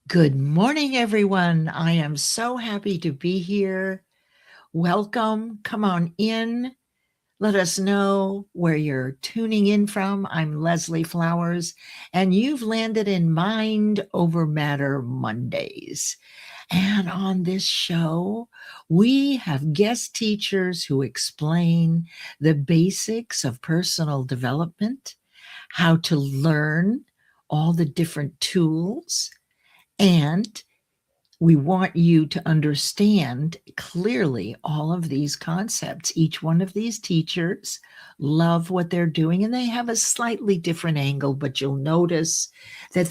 Good morning, everyone. I am so happy to be here. Welcome. Come on in. Let us know where you're tuning in from. I'm Leslie Flowers, and you've landed in Mind Over Matter Mondays. And on this show, we have guest teachers who explain the basics of personal development, how to learn all the different tools, and we want you to understand clearly all of these concepts. Each one of these teachers love what they're doing, and they have a slightly different angle, but you'll notice that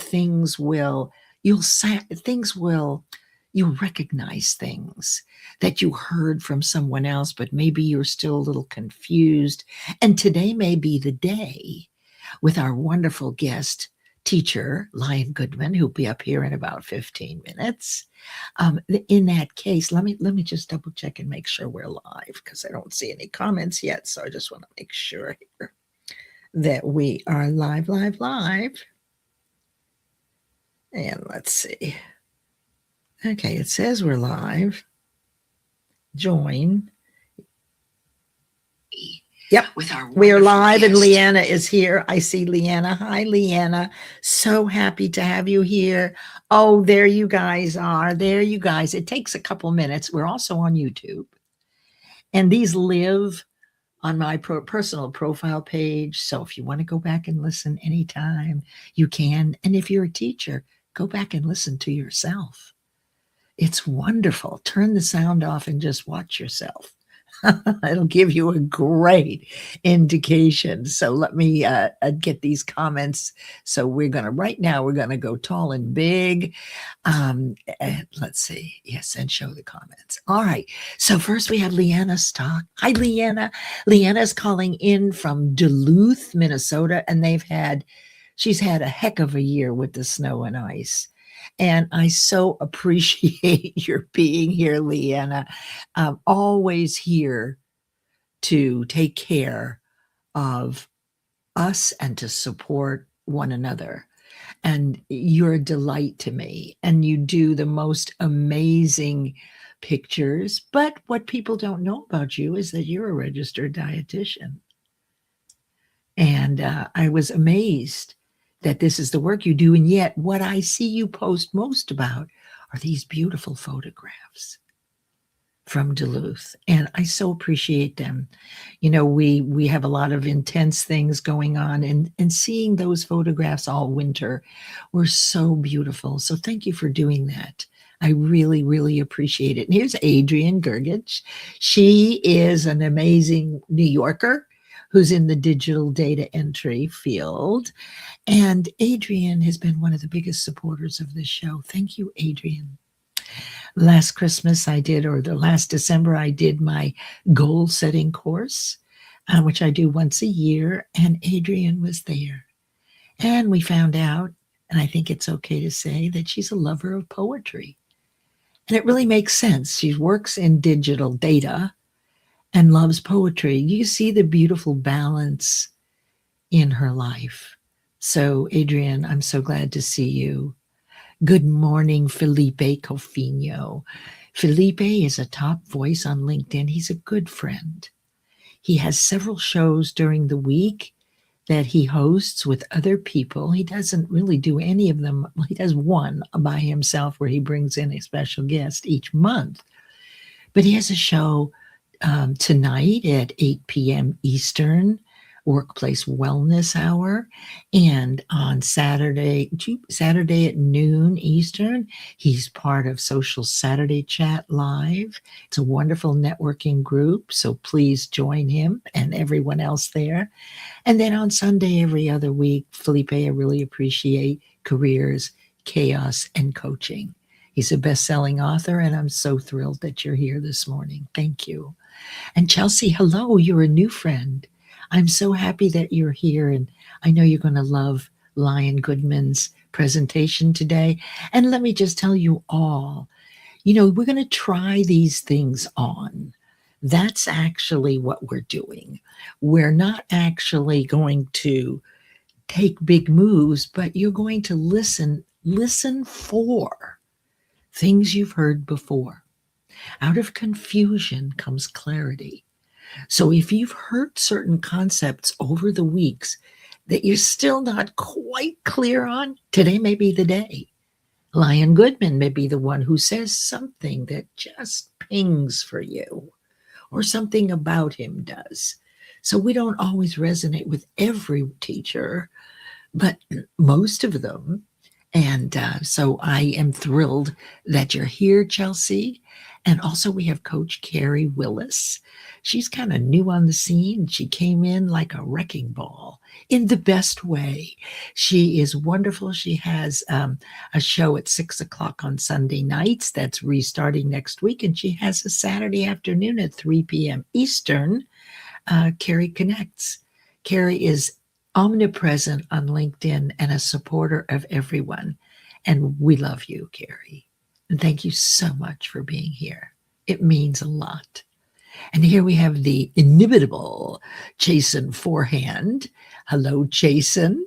you'll recognize things that you heard from someone else, but maybe you're still a little confused. And today may be the day with our wonderful guest teacher, Lion Goodman, who'll be up here in about 15 minutes. In that case, let me just double check and make sure we're live, because I don't see any comments yet. So I just want to make sure here that we are live. And let's see. Okay, it says we're live. Join. Yep, we're live guest. And Leanna is here. I see Leanna. Hi, Leanna. So happy to have you here. Oh, there you guys are. There you guys. It takes a couple minutes. We're also on YouTube. And these live on my personal profile page. So if you want to go back and listen anytime, you can. And if you're a teacher, go back and listen to yourself. It's wonderful. Turn the sound off and just watch yourself. It'll give you a great indication. So let me get these comments. So right now we're going to go tall and big. Let's see. Yes, and show the comments. All right. So first we have Leanna Stock. Hi, Leanna. Leanna's calling in from Duluth, Minnesota, and she's had a heck of a year with the snow and ice. And I so appreciate your being here, Leanna. I'm always here to take care of us and to support one another. And you're a delight to me. And you do the most amazing pictures. But what people don't know about you is that you're a registered dietitian. And I was amazed that this is the work you do. And yet what I see you post most about are these beautiful photographs from Duluth. And I so appreciate them. You know, we have a lot of intense things going on, and seeing those photographs all winter were so beautiful. So thank you for doing that. I really, really appreciate it. And here's Adrienne Gergich. She is an amazing New Yorker who's in the digital data entry field. And Adrienne has been one of the biggest supporters of this show. Thank you, Adrienne. Last December, I did my goal setting course, which I do once a year, and Adrienne was there. And we found out, and I think it's okay to say, that she's a lover of poetry. And it really makes sense. She works in digital data and loves poetry. You see the beautiful balance in her life. So, Adrienne, I'm so glad to see you. Good morning, 𝗠𝗏𝗏 Cofino. Felipe is a top voice on LinkedIn. He's a good friend. He has several shows during the week that he hosts with other people. He doesn't really do any of them. He does one by himself where he brings in a special guest each month. But he has a show tonight at 8 p.m. Eastern, Workplace Wellness Hour, and on Saturday at noon Eastern, he's part of Social Saturday Chat Live. It's a wonderful networking group, so please join him and everyone else there. And then on Sunday every other week, Felipe, I really appreciate Careers, Chaos, and Coaching. He's a best-selling author, and I'm so thrilled that you're here this morning. Thank you. And Chelsea, hello, you're a new friend. I'm so happy that you're here, and I know you're going to love Lion Goodman's presentation today. And let me just tell you all, we're going to try these things on. That's actually what we're doing. We're not actually going to take big moves, but you're going to listen Listen for things you've heard before. Out of confusion comes clarity. So if you've heard certain concepts over the weeks that you're still not quite clear on, today may be the day. Lion Goodman may be the one who says something that just pings for you, or something about him does. So we don't always resonate with every teacher, but most of them. And so I am thrilled that you're here, Chelsea. And also we have Coach Carrie Willis. She's kind of new on the scene. She came in like a wrecking ball in the best way. She is wonderful. She has a show at 6 o'clock on Sunday nights that's restarting next week. And she has a Saturday afternoon at 3 p.m. Eastern, Carrie Connects. Carrie is omnipresent on LinkedIn and a supporter of everyone. And we love you, Carrie. And thank you so much for being here. It means a lot. And here we have the inimitable Jason Forehand. Hello, Jason.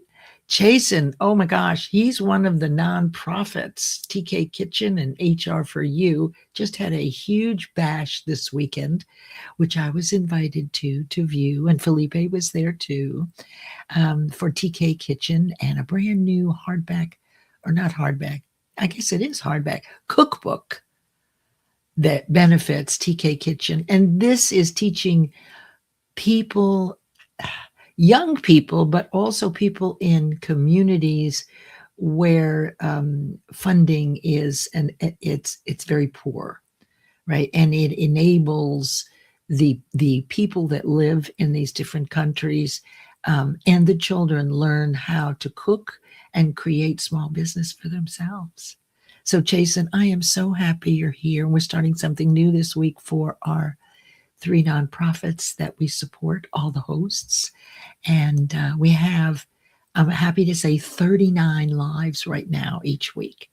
Jason, oh my gosh, he's one of the nonprofits. TK Kitchen and HR for You just had a huge bash this weekend, which I was invited to view, and Felipe was there too, for TK Kitchen, and a brand new hardback, or not hardback, I guess it is hardback, cookbook that benefits TK Kitchen. And this is teaching people, young people, but also people in communities where funding is, and it's very poor, right? And it enables the people that live in these different countries and the children learn how to cook and create small business for themselves. So Jason, I am so happy you're here. We're starting something new this week for our 3 nonprofits that we support, all the hosts. And we have, I'm happy to say, 39 lives right now each week.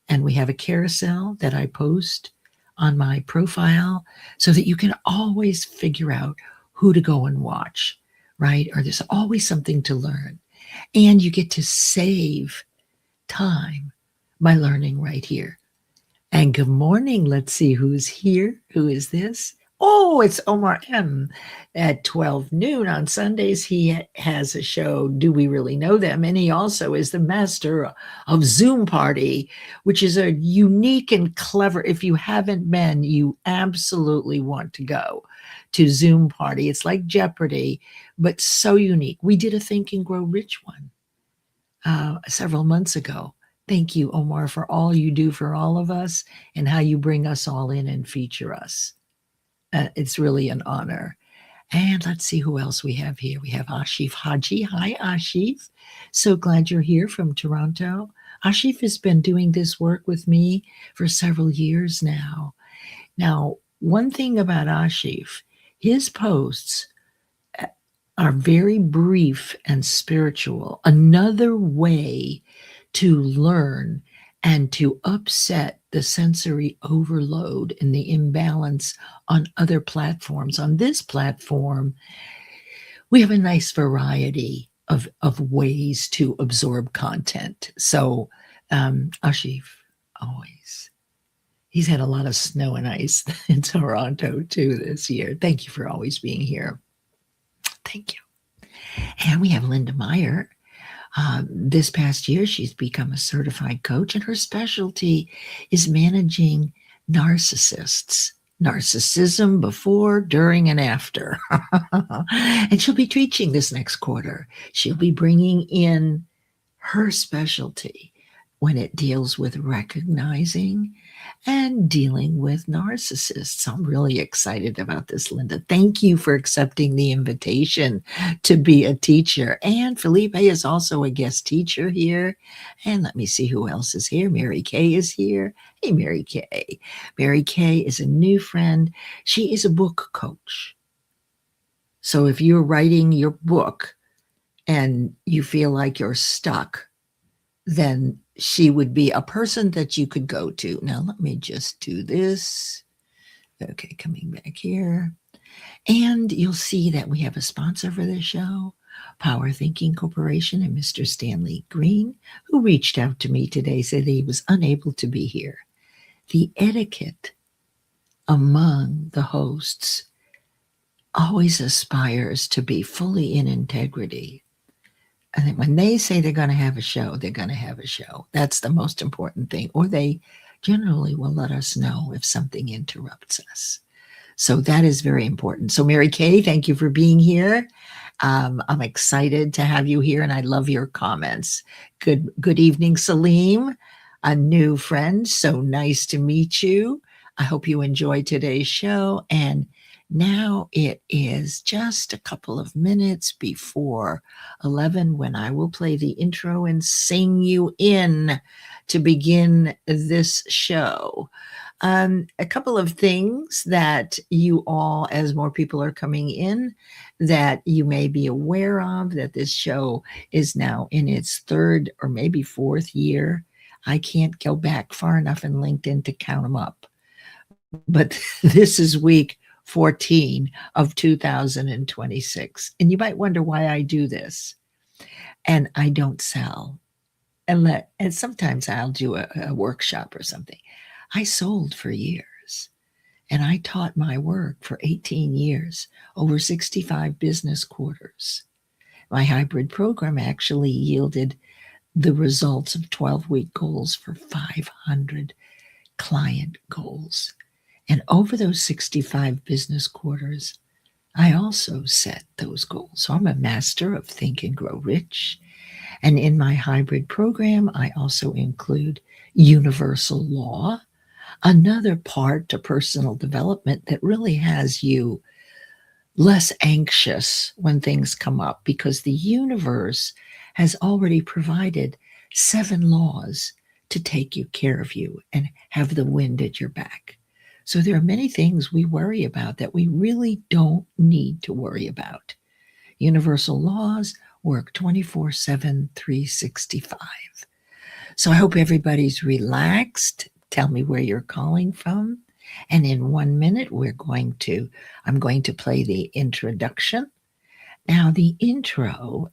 And we have a carousel that I post on my profile so that you can always figure out who to go and watch, right? Or there's always something to learn. And you get to save time by learning right here. And good morning. Let's see who's here. Who is this? Oh, it's Omar M. At 12 noon on Sundays. He has a show, Do We Really Know Them? And he also is the master of Zoom Party, which is a unique and clever, if you haven't been, you absolutely want to go to Zoom Party. It's like Jeopardy, but so unique. We did a Think and Grow Rich one several months ago. Thank you, Omar, for all you do for all of us and how you bring us all in and feature us. It's really an honor. And let's see who else we have here. We have Ashif Haji. Hi, Ashif. So glad you're here from Toronto. Ashif has been doing this work with me for several years now. Now, one thing about Ashif, his posts are very brief and spiritual. Another way to learn and to upset the sensory overload and the imbalance on other platforms. On this platform, we have a nice variety of ways to absorb content. So Ashif, always. He's had a lot of snow and ice in Toronto too this year. Thank you for always being here. Thank you. And we have Linda Meyer. This past year, she's become a certified coach, and her specialty is managing narcissists. Narcissism before, during, and after. And she'll be teaching this next quarter. She'll be bringing in her specialty when it deals with recognizing and dealing with narcissists. I'm really excited about this, Linda. Thank you for accepting the invitation to be a teacher. And Felipe is also a guest teacher here. And let me see who else is here. Mary Kay is here. Hey, Mary Kay. Mary Kay is a new friend. She is a book coach. So if you're writing your book and you feel like you're stuck, then she would be a person that you could go to. Now, let me just do this. Okay, coming back here. And you'll see that we have a sponsor for this show. Power Thinking Corporation and Mr. Stanley Green, who reached out to me today, said he was unable to be here. The etiquette among the hosts always aspires to be fully in integrity. And when they say they're going to have a show, they're going to have a show. That's the most important thing. Or they generally will let us know if something interrupts us. So that is very important. So Mary Kay, thank you for being here. I'm excited to have you here, and I love your comments. Good evening, Salim, a new friend. So nice to meet you. I hope you enjoyed today's show. And now it is just a couple of minutes before 11 when I will play the intro and sing you in to begin this show. A couple of things that you all, as more people are coming in, that you may be aware of, that this show is now in its third or maybe fourth year. I can't go back far enough in LinkedIn to count them up. But this is week 14 of 2026. And you might wonder why I do this. And I don't sell. And sometimes I'll do a workshop or something. I sold for years, and I taught my work for 18 years, over 65 business quarters. My hybrid program actually yielded the results of 12-week goals for 500 client goals. And over those 65 business quarters, I also set those goals. So I'm a master of Think and Grow Rich. And in my hybrid program, I also include universal law, another part to personal development that really has you less anxious when things come up, because the universe has already provided 7 laws to take care of you and have the wind at your back. So there are many things we worry about that we really don't need to worry about. Universal laws work 24/7, 365. So I hope everybody's relaxed. Tell me where you're calling from. And in 1 minute, I'm going to play the introduction. Now, the intro,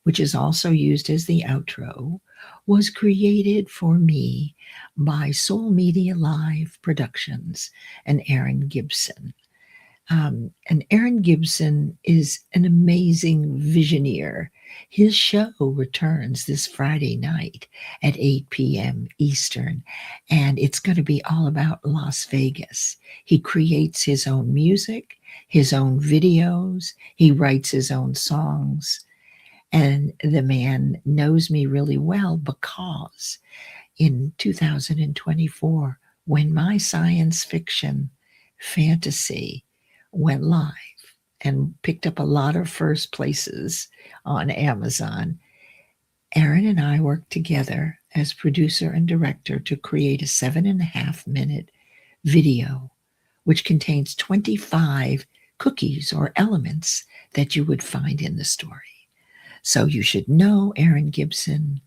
which is also used as the outro, was created for me by Soul Media Live Productions and Aaron Gibson. And Aaron Gibson is an amazing visioneer. His show returns this Friday night at 8 p.m. Eastern, and it's going to be all about Las Vegas. He creates his own music, his own videos, he writes his own songs, and the man knows me really well because in 2024, when my science fiction fantasy went live and picked up a lot of first places on Amazon, Aaron and I worked together as producer and director to create a 7.5-minute video, which contains 25 cookies or elements that you would find in the story. So you should know Aaron Gibson.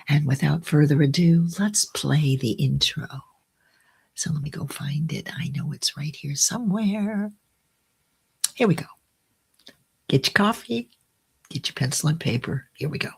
And without further ado, let's play the intro. So let me go find it. I know it's right here somewhere. Here we go. Get your coffee, get your pencil and paper. Here we go.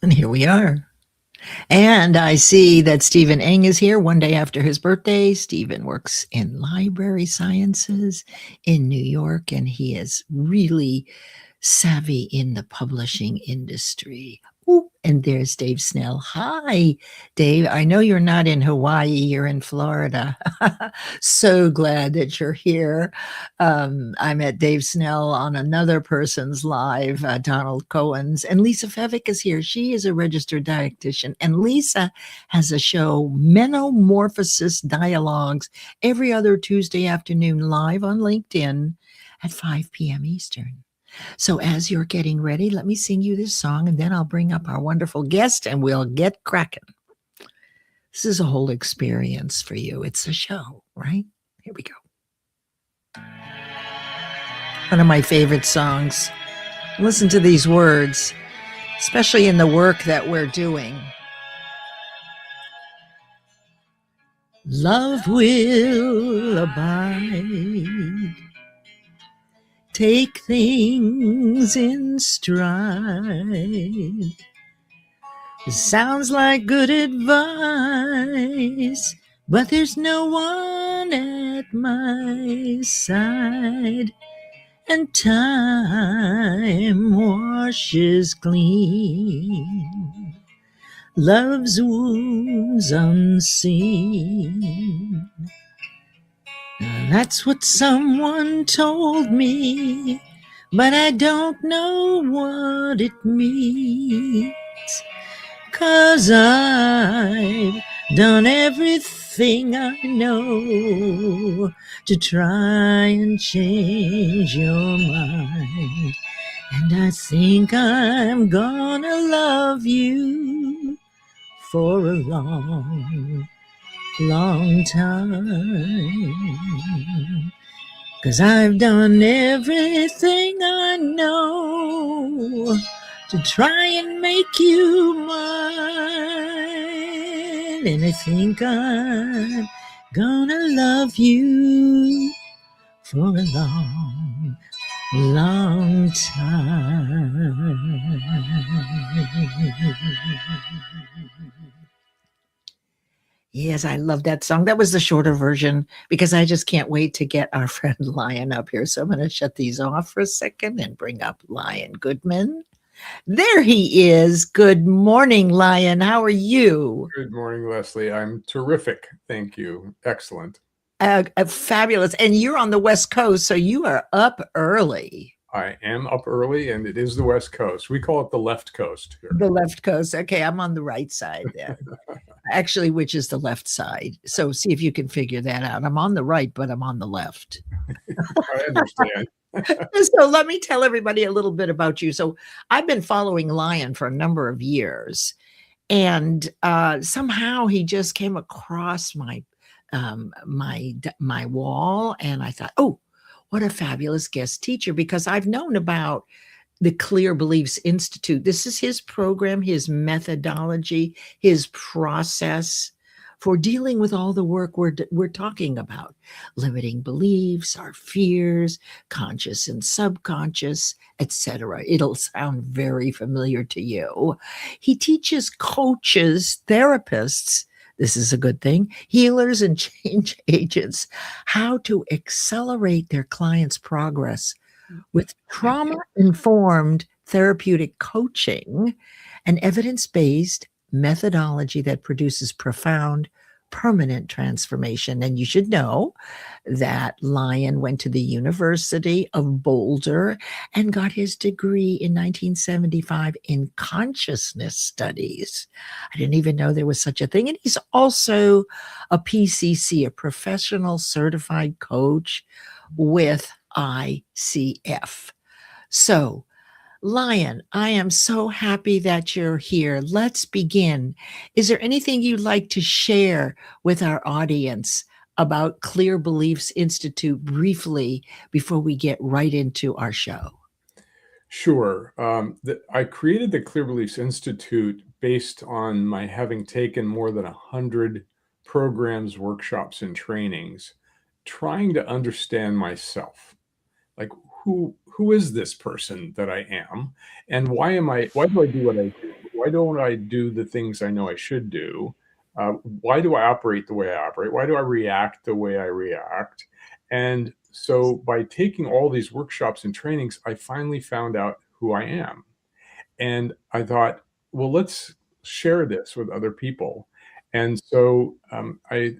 And here we are. And I see that Stephen Eng is here one day after his birthday. Stephen works in library sciences in New York, and he is really savvy in the publishing industry. Ooh, and there's Dave Snell. Hi, Dave. I know you're not in Hawaii, you're in Florida. So glad that you're here. I met Dave Snell on another person's live, Donald Cohen's, and Lisa Fevick is here. She is a registered dietitian, and Lisa has a show, Metamorphosis Dialogues, every other Tuesday afternoon live on LinkedIn at 5 p.m. Eastern. So as you're getting ready, let me sing you this song, and then I'll bring up our wonderful guest and we'll get cracking. This is a whole experience for you. It's a show, right? Here we go. One of my favorite songs. Listen to these words, especially in the work that we're doing. Love will abide. Take things in stride. It sounds like good advice, but there's no one at my side, and time washes clean love's wounds unseen. That's what someone told me, but I don't know what it means, 'cause I've done everything I know to try and change your mind, and I think I'm gonna love you for a long time, 'cause I've done everything I know to try and make you mine, and I think I'm gonna love you for a long, long time. Yes, I love that song. That was the shorter version because I just can't wait to get our friend Lion up here. So I'm going to shut these off for a second and bring up Lion Goodman. There he is. Good morning, Lion. How are you? Good morning, Leslie. I'm terrific. Thank you. Excellent. Fabulous. And you're on the West Coast, so you are up early. I am up early, and it is the West Coast. We call it the left coast here. The left coast. Okay, I'm on the right side then. Actually, which is the left side. So see if you can figure that out. I'm on the right, but I'm on the left. I understand. So let me tell everybody a little bit about you. So I've been following Lion for a number of years, and somehow he just came across my my wall, and I thought, oh, what a fabulous guest teacher, because I've known about the Clear Beliefs Institute. This is his program, his methodology, his process for dealing with all the work we're talking about: limiting beliefs, our fears, conscious and subconscious, etc. It'll sound very familiar to you. He teaches coaches, therapists, this is a good thing, healers and change agents, how to accelerate their clients' progress with trauma-informed therapeutic coaching, an evidence-based methodology that produces profound, permanent transformation. And you should know that Lion went to the University of Boulder and got his degree in 1975 in consciousness studies. I didn't even know there was such a thing. And he's also a PCC, a professional certified coach with ICF. So, Lion, I am so happy that you're here. Let's begin. Is there anything you'd like to share with our audience about Clear Beliefs Institute briefly before we get right into our show? Sure. I created the Clear Beliefs Institute based on my having taken more than 100 programs, workshops, and trainings, trying to understand myself. Like, who is this person that I am, and why do I do what I do? Why don't I do the things I know I should do? Why do I operate the way I operate? Why do I react the way I react? And so by taking all these workshops and trainings, I finally found out who I am. And I thought, well, let's share this with other people. And so I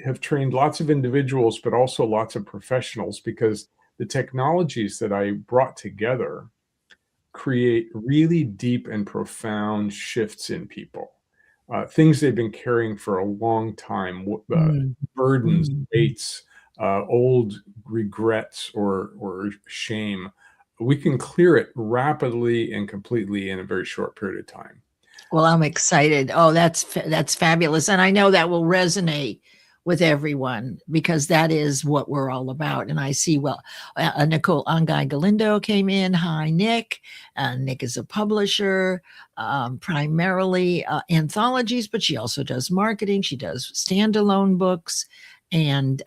have trained lots of individuals, but also lots of professionals, because the technologies that I brought together create really deep and profound shifts in people. Things they've been carrying for a long time, Mm, burdens, mm. weights, old regrets or shame. We can clear it rapidly and completely in a very short period of time. Well, I'm excited. Oh, that's fabulous. And I know that will resonate with everyone, because that is what we're all about. And I see, well, Nicole Angai Galindo came in. Hi, Nick. Nick is a publisher, primarily anthologies, but she also does marketing. She does standalone books. And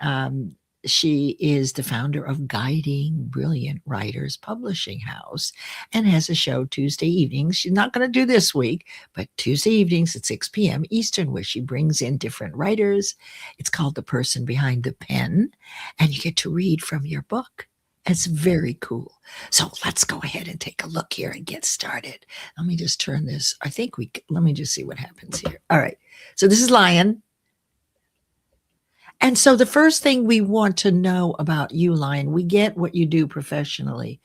she is the founder of Guiding Brilliant Writers Publishing House, and has a show Tuesday evenings. She's not going to do this week, but Tuesday evenings at 6 p.m. Eastern, where she brings in different writers. It's called The Person Behind the Pen, and you get to read from your book. It's very cool. So let's go ahead and take a look here and get started. Let me just turn this. Let me just see what happens here. All right. So this is Lion. And so the first thing we want to know about you, Lion, we get what you do professionally,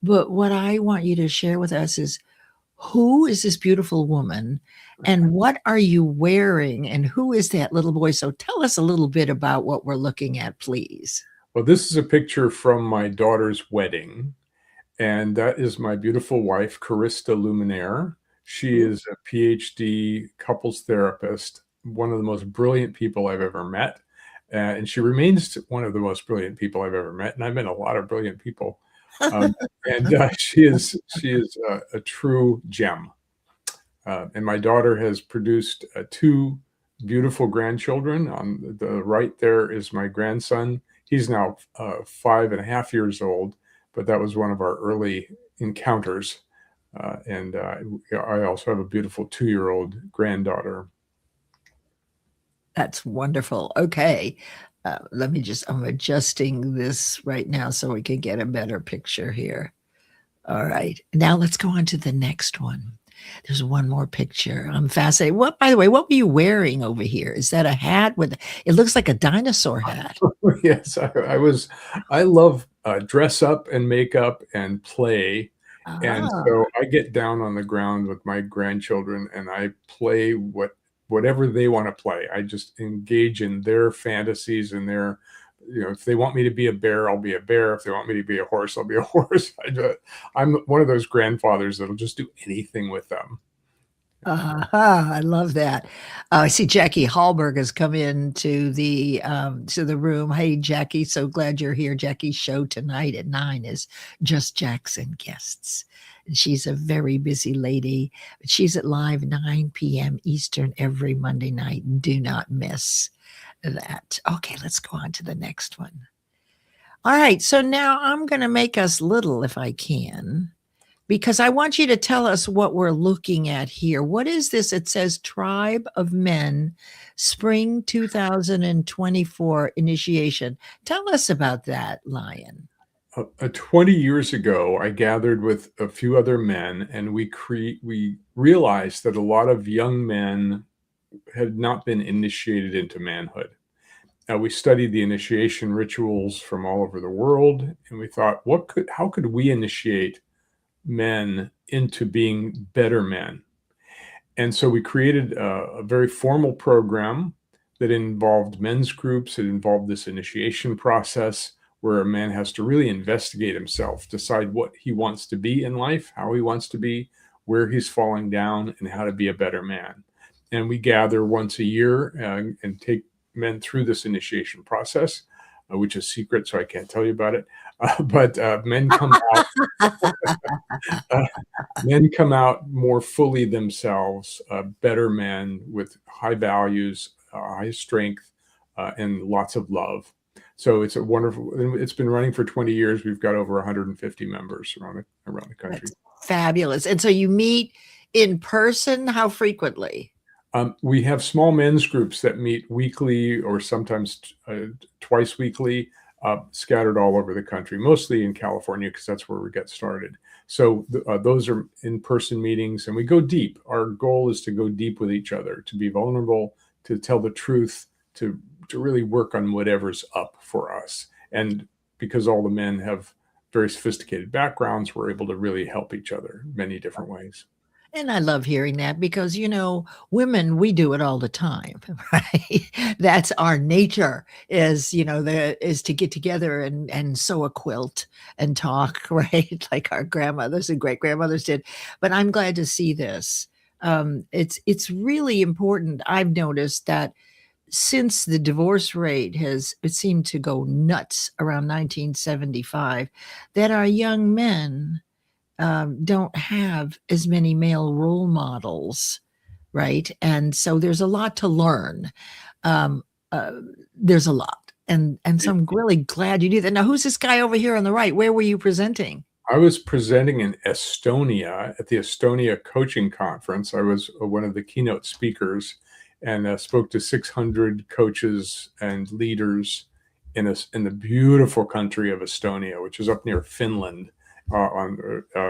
but what I want you to share with us is, who is this beautiful woman, and what are you wearing, and who is that little boy? So tell us a little bit about what we're looking at, please. Well, this is a picture from my daughter's wedding, and that is my beautiful wife, 𝗠𝗏𝗏. She is a PhD couples therapist, one of the most brilliant people I've ever met. And she remains one of the most brilliant people I've ever met. And I've met a lot of brilliant people. And she is a true gem. And my daughter has produced two beautiful grandchildren. On the right there is my grandson. He's now 5.5 years old, but that was one of our early encounters. And I also have a beautiful 2-year-old granddaughter. That's wonderful. Okay. I'm adjusting this right now so we can get a better picture here. All right. Now let's go on to the next one. There's one more picture. I'm fascinated. By the way, what were you wearing over here? Is that a hat it looks like a dinosaur hat? Yes, I love dress up and makeup and play. And so I get down on the ground with my grandchildren and I play whatever they want to play. I just engage in their fantasies and their, if they want me to be a bear, I'll be a bear. If they want me to be a horse, I'll be a horse. I'm one of those grandfathers that'll just do anything with them. I love that. I see Jackie Hallberg has come into the room. Hey, Jackie, so glad you're here. Jackie's show tonight at 9 is Just Jackson Guests. And she's a very busy lady. She's at live 9 p.m. Eastern every Monday night. Do not miss that. Okay, let's go on to the next one. All right, so now I'm going to make us little if I can, because I want you to tell us what we're looking at here. What is this? It says Tribe of Men, Spring 2024 initiation. Tell us about that, Lion. 20 years ago, I gathered with a few other men, and we realized that a lot of young men had not been initiated into manhood. We studied the initiation rituals from all over the world, and we thought, how could we initiate men into being better men? And so we created a very formal program that involved men's groups. It involved this initiation process where a man has to really investigate himself, decide what he wants to be in life, how he wants to be, where he's falling down, and how to be a better man. And we gather once a year and take men through this initiation process, which is secret, so I can't tell you about it. But men come out, men come out more fully themselves, better men with high values, high strength, and lots of love. So it's it's been running for 20 years. We've got over 150 members around the country. That's fabulous. And so you meet in person? How frequently? We have small men's groups that meet weekly or sometimes twice weekly, scattered all over the country, mostly in California because that's where we got started. So those are in-person meetings, and we go deep. Our goal is to go deep with each other, to be vulnerable, to tell the truth, to really work on whatever's up for us. And because all the men have very sophisticated backgrounds, we're able to really help each other in many different ways. And I love hearing that because, women, we do it all the time, right? That's our nature is to get together and sew a quilt and talk, right? Like our grandmothers and great grandmothers did. But I'm glad to see this. It's really important. I've noticed that since the divorce rate it seemed to go nuts around 1975, that our young men don't have as many male role models, right? And so there's a lot to learn. Um, there's a lot, and so I'm really glad you do that. Now, who's this guy over here on the right? Where were you presenting? I was presenting in Estonia at the Estonia Coaching Conference. I was one of the keynote speakers and spoke to 600 coaches and leaders in the beautiful country of Estonia, which is up near Finland,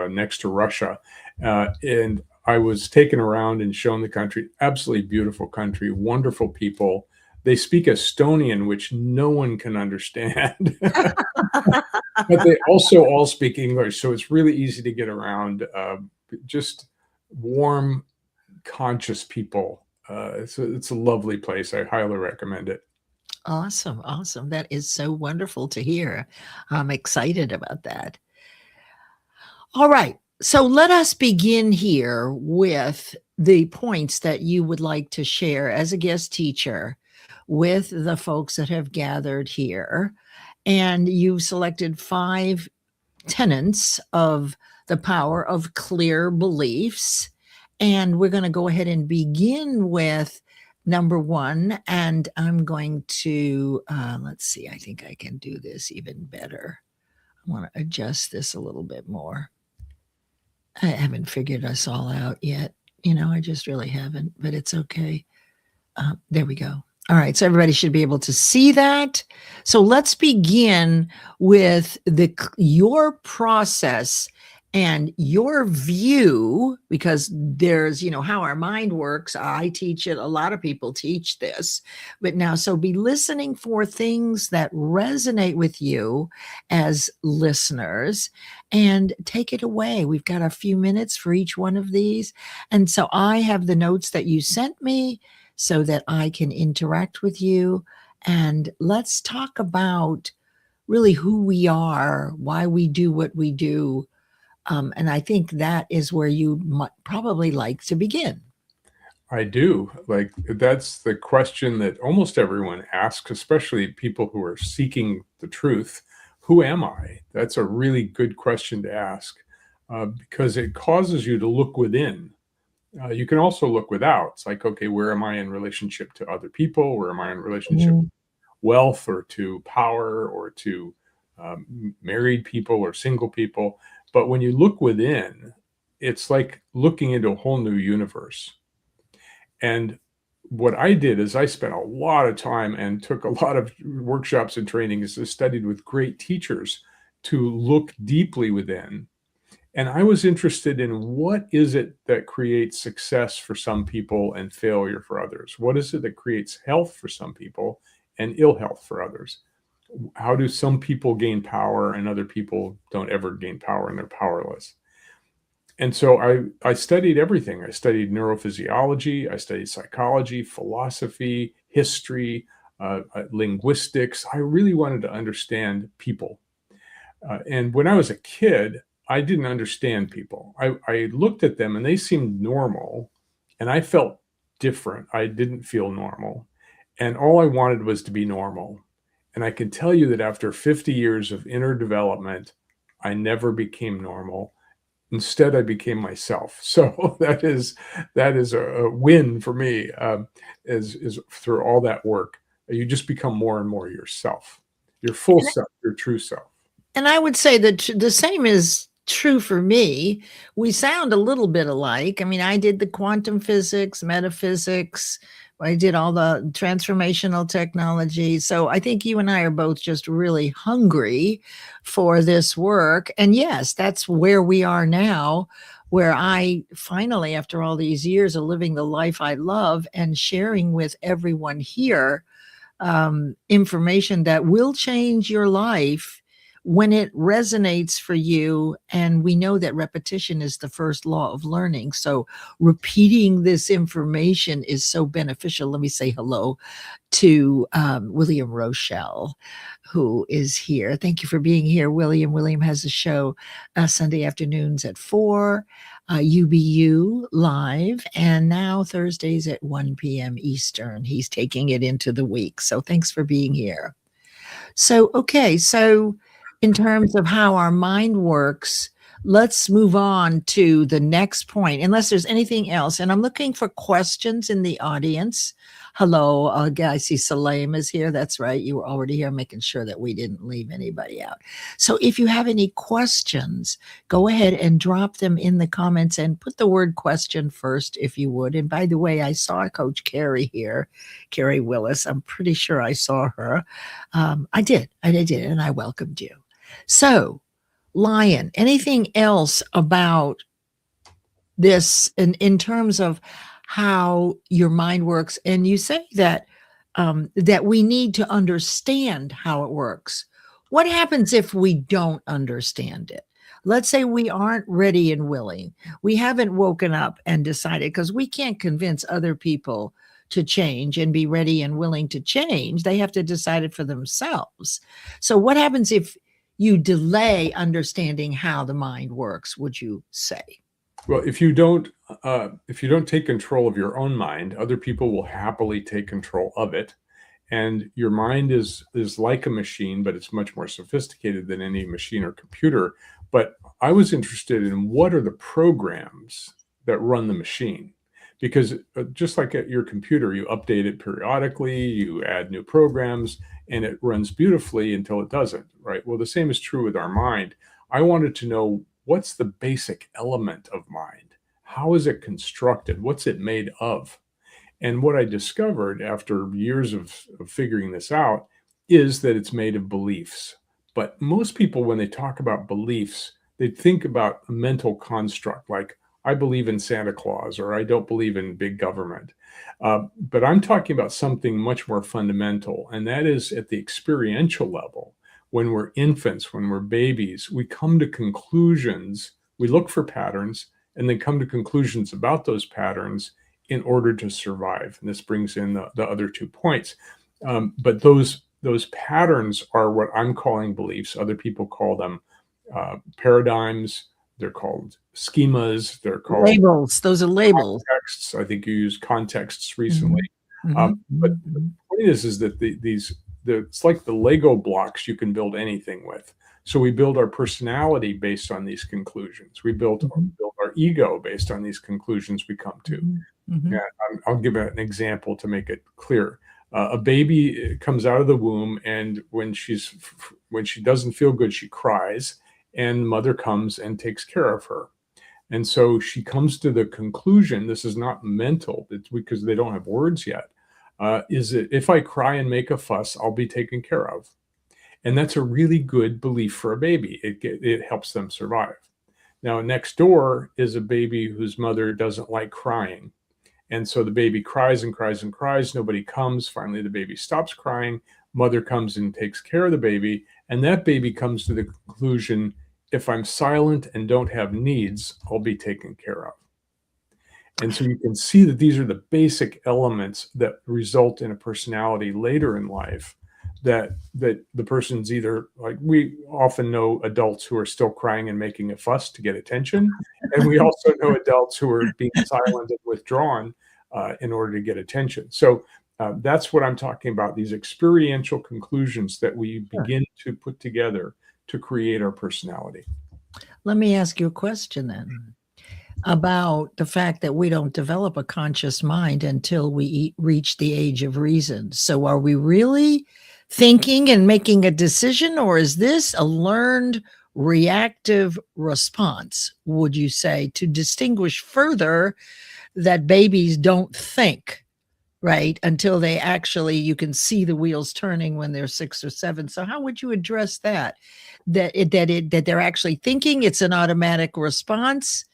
next to Russia. And I was taken around and shown the country. Absolutely beautiful country, wonderful people. They speak Estonian, which no one can understand. But they also all speak English, so it's really easy to get around. Just warm, conscious people. It's a lovely place. I highly recommend it. Awesome. Awesome. That is so wonderful to hear. I'm excited about that. All right. So let us begin here with the points that you would like to share as a guest teacher with the folks that have gathered here. And you've selected 5 tenets of the power of clear beliefs. And we're going to go ahead and begin with number 1. And I'm going to, let's see, I think I can do this even better. I want to adjust this a little bit more. I haven't figured us all out yet. I just really haven't, but it's okay. There we go. All right. So everybody should be able to see that. So let's begin with your process and your view, because there's, how our mind works. I teach it. A lot of people teach this, but now, so be listening for things that resonate with you as listeners and take it away. We've got a few minutes for each one of these. And so I have the notes that you sent me so that I can interact with you. And let's talk about really who we are, why we do what we do. And I think that is where you might probably like to begin. I do. Like, that's the question that almost everyone asks, especially people who are seeking the truth. Who am I? That's a really good question to ask because it causes you to look within. You can also look without. It's like, okay, where am I in relationship to other people? Where am I in relationship to wealth or to power or to married people or single people? But when you look within, it's like looking into a whole new universe. And what I did is I spent a lot of time and took a lot of workshops and trainings, studied with great teachers to look deeply within. And I was interested in what is it that creates success for some people and failure for others? What is it that creates health for some people and ill health for others? How do some people gain power and other people don't ever gain power and they're powerless? And so I studied everything. I studied neurophysiology, I studied psychology, philosophy, history, linguistics. I really wanted to understand people. And when I was a kid, I didn't understand people. I looked at them and they seemed normal, and I felt different. I didn't feel normal. And all I wanted was to be normal. And I can tell you that after 50 years of inner development, I never became normal. Instead, I became myself. So that is a win for me. Is through all that work, you just become more and more yourself, your full self, your true self. And I would say that the same is true for me. We sound a little bit alike. I mean, I did the quantum physics, metaphysics. I did all the transformational technology. So I think you and I are both just really hungry for this work. And yes, that's where we are now, where I finally, after all these years of living the life I love and sharing with everyone here, information that will change your life when it resonates for you. And we know that repetition is the first law of learning. So repeating this information is so beneficial. Let me say hello to William Rochelle, who is here. Thank you for being here, William. William has a show Sunday afternoons at 4, UBU live, and now Thursdays at 1 p.m. Eastern. He's taking it into the week. So thanks for being here. So, okay, so in terms of how our mind works, let's move on to the next point, unless there's anything else. And I'm looking for questions in the audience. Hello, I see Salam is here. That's right. You were already here, making sure that we didn't leave anybody out. So if you have any questions, go ahead and drop them in the comments and put the word question first, if you would. And by the way, I saw Coach Carrie here, Carrie Willis. I'm pretty sure I saw her. I did, and I welcomed you. So, Lion, anything else about this in terms of how your mind works? And you say that that we need to understand how it works. What happens if we don't understand it? Let's say we aren't ready and willing. We haven't woken up and decided, because we can't convince other people to change and be ready and willing to change. They have to decide it for themselves. So what happens if you delay understanding how the mind works, would you say? Well, if you don't take control of your own mind, other people will happily take control of it. And your mind is like a machine, but it's much more sophisticated than any machine or computer. But I was interested in what are the programs that run the machine? Because just like at your computer, you update it periodically, you add new programs, and it runs beautifully until it doesn't, right? Well, the same is true with our mind. I wanted to know, what's the basic element of mind? How is it constructed? What's it made of? And what I discovered after years of figuring this out is that it's made of beliefs. But most people, when they talk about beliefs, they think about a mental construct like, I believe in Santa Claus, or I don't believe in big government. But I'm talking about something much more fundamental, and that is at the experiential level. When we're infants, when we're babies, we come to conclusions, we look for patterns, and then come to conclusions about those patterns in order to survive. And this brings in the other 2 points. But those patterns are what I'm calling beliefs. Other people call them paradigms. They're called schemas. They're called labels. Those are labels. Contexts. I think you used contexts recently. Mm-hmm. But the point is that it's like the Lego blocks you can build anything with. So we build our personality based on these conclusions. We build our ego based on these conclusions we come to. Mm-hmm. And I'll give an example to make it clear. A baby comes out of the womb, and when she doesn't feel good, she cries, and mother comes and takes care of her. And so she comes to the conclusion, this is not mental, it's because they don't have words yet, is that if I cry and make a fuss, I'll be taken care of. And that's a really good belief for a baby. It helps them survive. Now, next door is a baby whose mother doesn't like crying. And so the baby cries and cries and cries. Nobody comes. Finally, the baby stops crying. Mother comes and takes care of the baby. And that baby comes to the conclusion, if I'm silent and don't have needs, I'll be taken care of. And so you can see that these are the basic elements that result in a personality later in life, that the person's either, like, we often know adults who are still crying and making a fuss to get attention. And we also know adults who are being silent and withdrawn in order to get attention. So that's what I'm talking about, these experiential conclusions that we begin to put together to create our personality. Let me ask you a question then about the fact that we don't develop a conscious mind until we reach the age of reason. So are we really thinking and making a decision, or is this a learned reactive response, would you say, to distinguish further that babies don't think, right, until they actually, you can see the wheels turning when they're 6 or 7. So how would you address that? That they're actually thinking, it's an automatic response.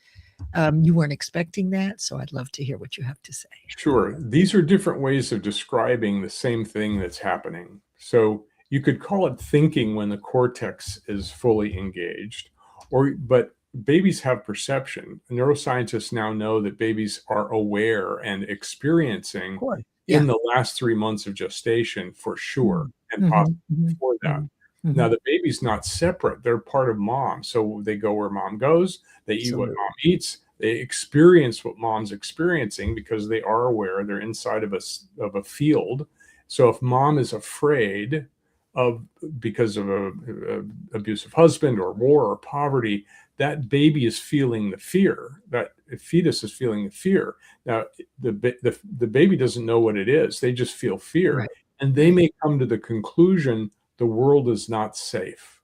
You weren't expecting that, so I'd love to hear what you have to say. Sure. These are different ways of describing the same thing that's happening. So you could call it thinking when the cortex is fully engaged, but babies have perception. Neuroscientists now know that babies are aware and Of experiencing course. in Yeah. the last 3 months of gestation for sure, Mm. and Mhm, possibly mhm, before that. mhm, Now, mhm. the baby's not separate. They're part of mom. So they go where mom goes, they eat what Absolutely. mom eats, they experience what mom's experiencing because they are aware they're inside of a field. So if mom is afraid of because of a abusive husband or war or poverty, that baby is feeling the fear. That fetus is feeling the fear. Now, the baby doesn't know what it is. They just feel fear, Right, and they right. may come to the conclusion the world is not safe.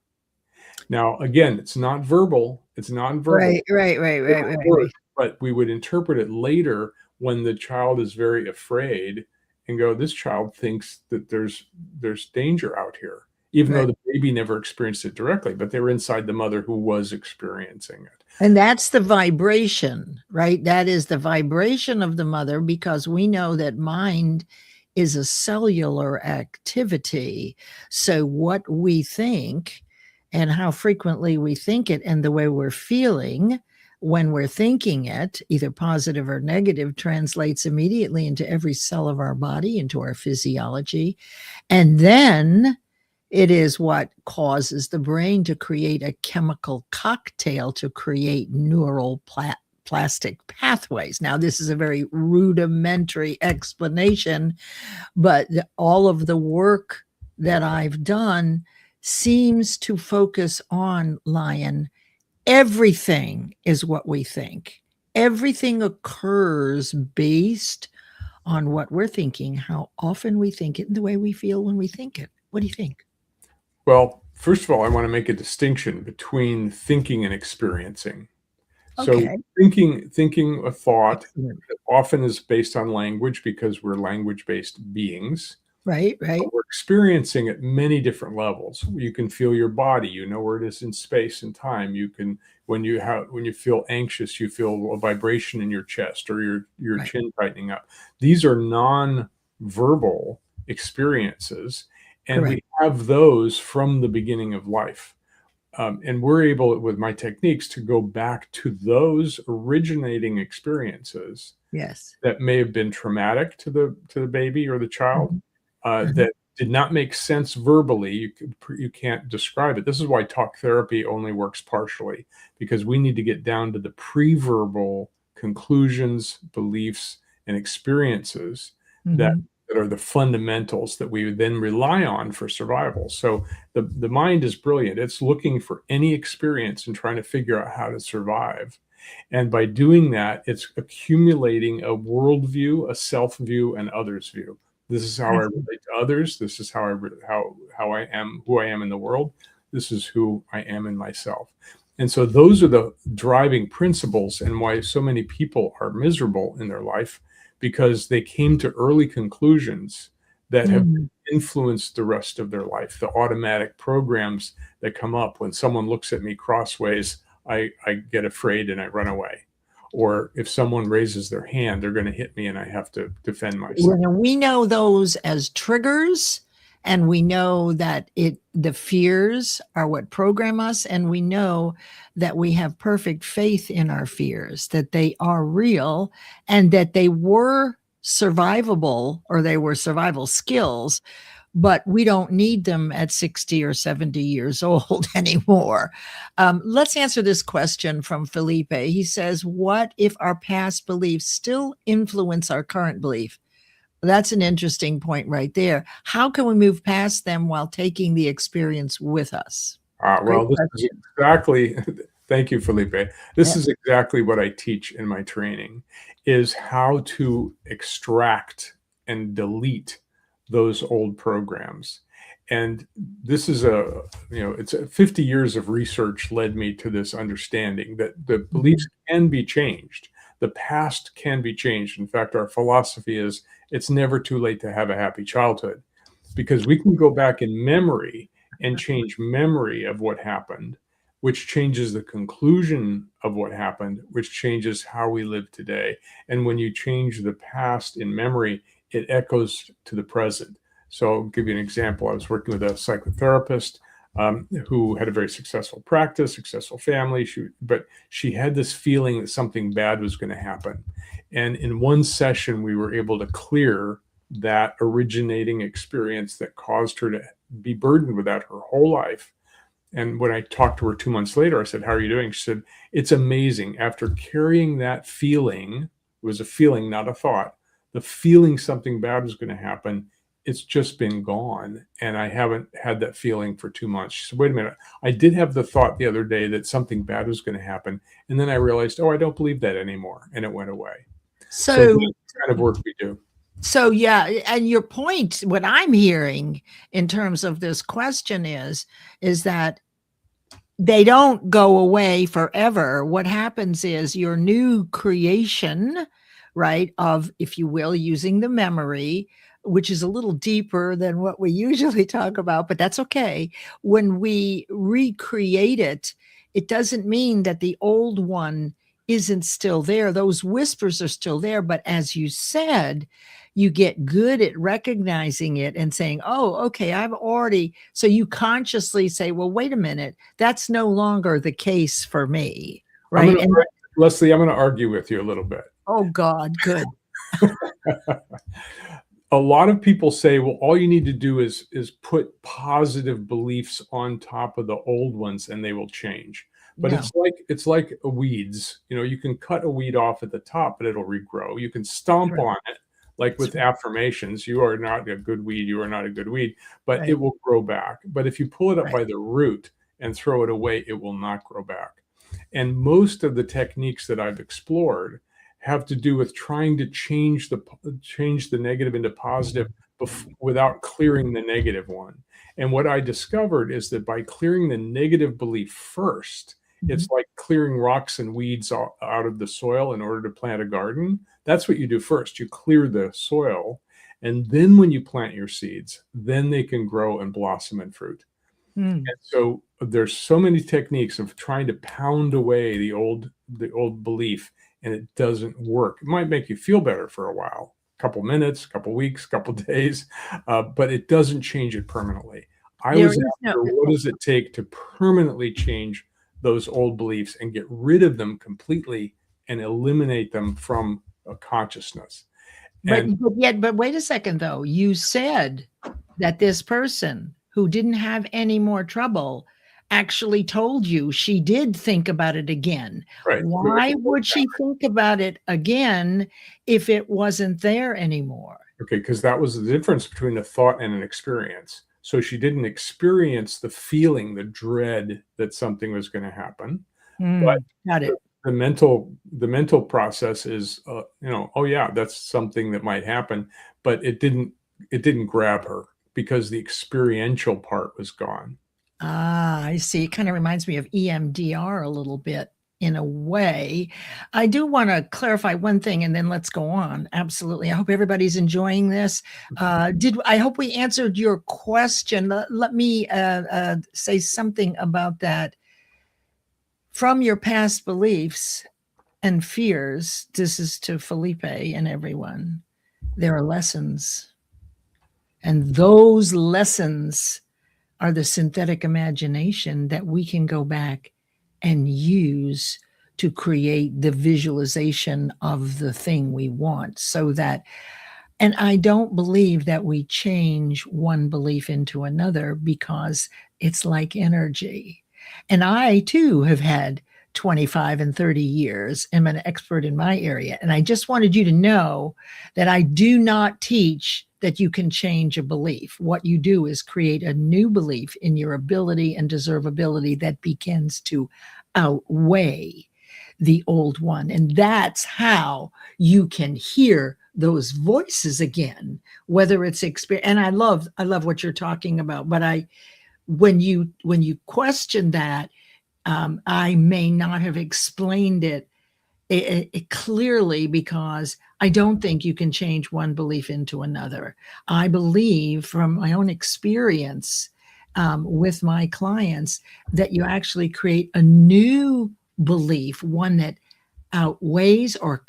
Now, again, it's not verbal. It's nonverbal. Right, right, right, There right, are right, right. words, but we would interpret it later when the child is very afraid and go, this child thinks that there's danger out here, even though Right. the baby never experienced it directly, but they were inside the mother who was experiencing it. And that's the vibration, right? That is the vibration of the mother, because we know that mind is a cellular activity. So what we think and how frequently we think it and the way we're feeling when we're thinking it, either positive or negative, translates immediately into every cell of our body, into our physiology. And then it is what causes the brain to create a chemical cocktail to create neural plastic pathways. Now, this is a very rudimentary explanation, but all of the work that I've done seems to focus on, Lion, everything is what we think. Everything occurs based on what we're thinking, how often we think it, and the way we feel when we think it. What do you think? Well, first of all, I want to make a distinction between thinking and experiencing. So Okay. thinking a thought Excellent. often is based on language because we're language-based beings. Right, right, But we're experiencing at many different levels. You can feel your body, you know where it is in space and time. You can when you feel anxious, you feel a vibration in your chest or your right. chin tightening up. These are non-verbal experiences, and we Correct. have those from the beginning of life. And we're able, with my techniques, to go back to those originating experiences Yes. that may have been traumatic to the baby or the child, Mhm, mhm. that did not make sense verbally. You can't describe it. This is why talk therapy only works partially, because we need to get down to the pre-verbal conclusions, beliefs, and experiences that Mhm. that are the fundamentals that we would then rely on for survival. So the mind is brilliant. It's looking for any experience and trying to figure out how to survive. And by doing that, it's accumulating a worldview, a self view, and others view. This is how I Excellent. relate to others. This is how I am, who I am in the world. This is who I am in myself. And so those are the driving principles and why so many people are miserable in their life, because they came to early conclusions that have Mm. influenced the rest of their life. The automatic programs that come up when someone looks at me crossways, I get afraid and I run away. Or if someone raises their hand, they're going to hit me and I have to defend myself. Well, we know those as triggers, and we know that the fears are what program us, and we know that we have perfect faith in our fears, that they are real, and that they were survivable, or they were survival skills, but we don't need them at 60 or 70 years old anymore. Let's answer this question from Felipe. He says, what if our past beliefs still influence our current belief? That's an interesting point right there. How can we move past them while taking the experience with us? Great Well, this is question. exactly, thank you, Felipe. This Yeah. is exactly what I teach in my training, is how to extract and delete those old programs. And this is it's 50 years of research led me to this understanding that the beliefs can be changed. The past can be changed. In fact, our philosophy is it's never too late to have a happy childhood, because we can go back in memory and change memory of what happened, which changes the conclusion of what happened, which changes how we live today. And when you change the past in memory, it echoes to the present. So I'll give you an example. I was working with a psychotherapist who had a very successful practice, successful family, but she had this feeling that something bad was going to happen. And in one session, we were able to clear that originating experience that caused her to be burdened with that her whole life. And when I talked to her 2 months later, I said, "How are you doing?" She said, "It's amazing. After carrying that feeling," it was a feeling, not a thought, the feeling something bad was going to happen, it's just been gone. And I haven't had that feeling for 2 months. She said, "Wait a minute. I did have the thought the other day that something bad was going to happen. And then I realized, oh, I don't believe that anymore." And it went away. So So, that's the kind of work we do. so yeah, and your point, what I'm hearing in terms of this question is that they don't go away forever. What happens is your new creation, right, of, if you will, using the memory, which is a little deeper than what we usually talk about, but that's okay. When we recreate it, it doesn't mean that the old one isn't still there. Those whispers are still there. But as you said, you get good at recognizing it and saying, "Oh, okay, I've already," so you consciously say, "Well, wait a minute, that's no longer the case for me." Right. Leslie, I'm going to argue with you a little bit. Oh God, good. A lot of people say, well, all you need to do is put positive beliefs on top of the old ones and they will change. But No. it's like weeds. You can cut a weed off at the top, but it'll regrow. You can stomp Right. on it, like with affirmations. You are not a good weed. You are not a good weed, but Right. it will grow back. But if you pull it up Right. by the root and throw it away, it will not grow back. And most of the techniques that I've explored have to do with trying to change the negative into positive without clearing the negative one. And what I discovered is that by clearing the negative belief first, it's like clearing rocks and weeds out of the soil in order to plant a garden. That's what you do first. You clear the soil, and then when you plant your seeds, then they can grow and blossom and fruit. And so there's so many techniques of trying to pound away the old belief, and it doesn't work. It might make you feel better for a while, a couple minutes, couple weeks, couple days, but it doesn't change it permanently. I was after, what does it take to permanently change those old beliefs and get rid of them completely and eliminate them from a consciousness? But wait a second, though. You said that this person who didn't have any more trouble actually told you she did think about it again. Right. Why would she think about it again if it wasn't there anymore? Okay, because that was the difference between a thought and an experience. So she didn't experience the feeling, the dread that something was going to happen. But Got it. the mental process is, oh yeah, that's something that might happen, but it didn't grab her because the experiential part was gone. Ah, I see. It kind of reminds me of EMDR a little bit in a way. I do want to clarify one thing and then let's go on. Absolutely. I hope everybody's enjoying this. I hope we answered your question. Let me say something about that. From your past beliefs and fears, this is to Felipe and everyone, there are lessons. And those lessons are the synthetic imagination that we can go back and use to create the visualization of the thing we want. So that, and I don't believe that we change one belief into another because it's like energy. And I too have had 25 and 30 years. I'm an expert in my area. And I just wanted you to know that I do not teach that you can change a belief. What you do is create a new belief in your ability and deservability that begins to outweigh the old one. And that's how you can hear those voices again, whether it's experience. And I love what you're talking about, but when you question that, I may not have explained it clearly, because I don't think you can change one belief into another. I believe from my own experience with my clients that you actually create a new belief, one that outweighs or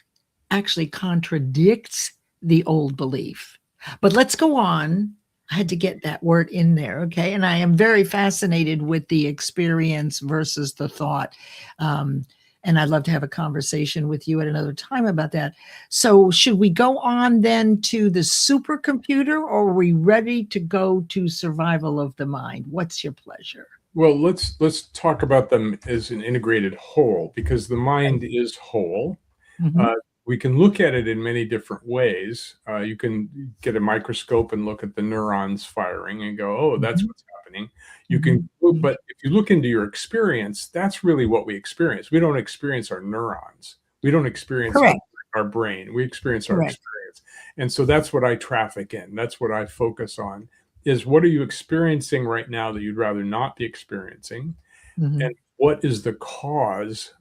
actually contradicts the old belief. But let's go on. I had to get that word in there, okay? And I am very fascinated with the experience versus the thought. And I'd love to have a conversation with you at another time about that. So should we go on then to the supercomputer, or are we ready to go to survival of the mind? What's your pleasure? Well, let's talk about them as an integrated whole, because the mind is whole. Mhm. We can look at it in many different ways. You can get a microscope and look at the neurons firing and go, oh, that's Mhm. what's happening. You can, but if you look into your experience, that's really what we experience. We don't experience our neurons. We don't experience Correct. our brain. We experience our Correct. experience. And so that's what I traffic in. That's what I focus on, is what are you experiencing right now that you'd rather not be experiencing? Mhm. And what is the cause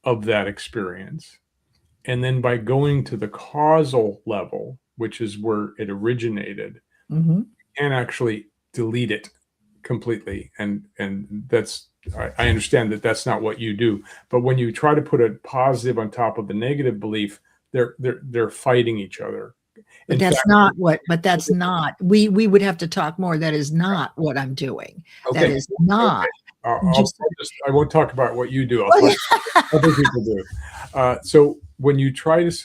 of that experience? And then by going to the causal level, which is where it originated, Mhm. you can actually delete it completely. And that's, I understand that that's not what you do. But when you try to put a positive on top of a negative belief, they're fighting each other. But In that's fact, not what, but that's not, we would have to talk more. That is not what I'm doing. That okay, is not just, I won't talk about what you do. I'll talk about what other people do. So when you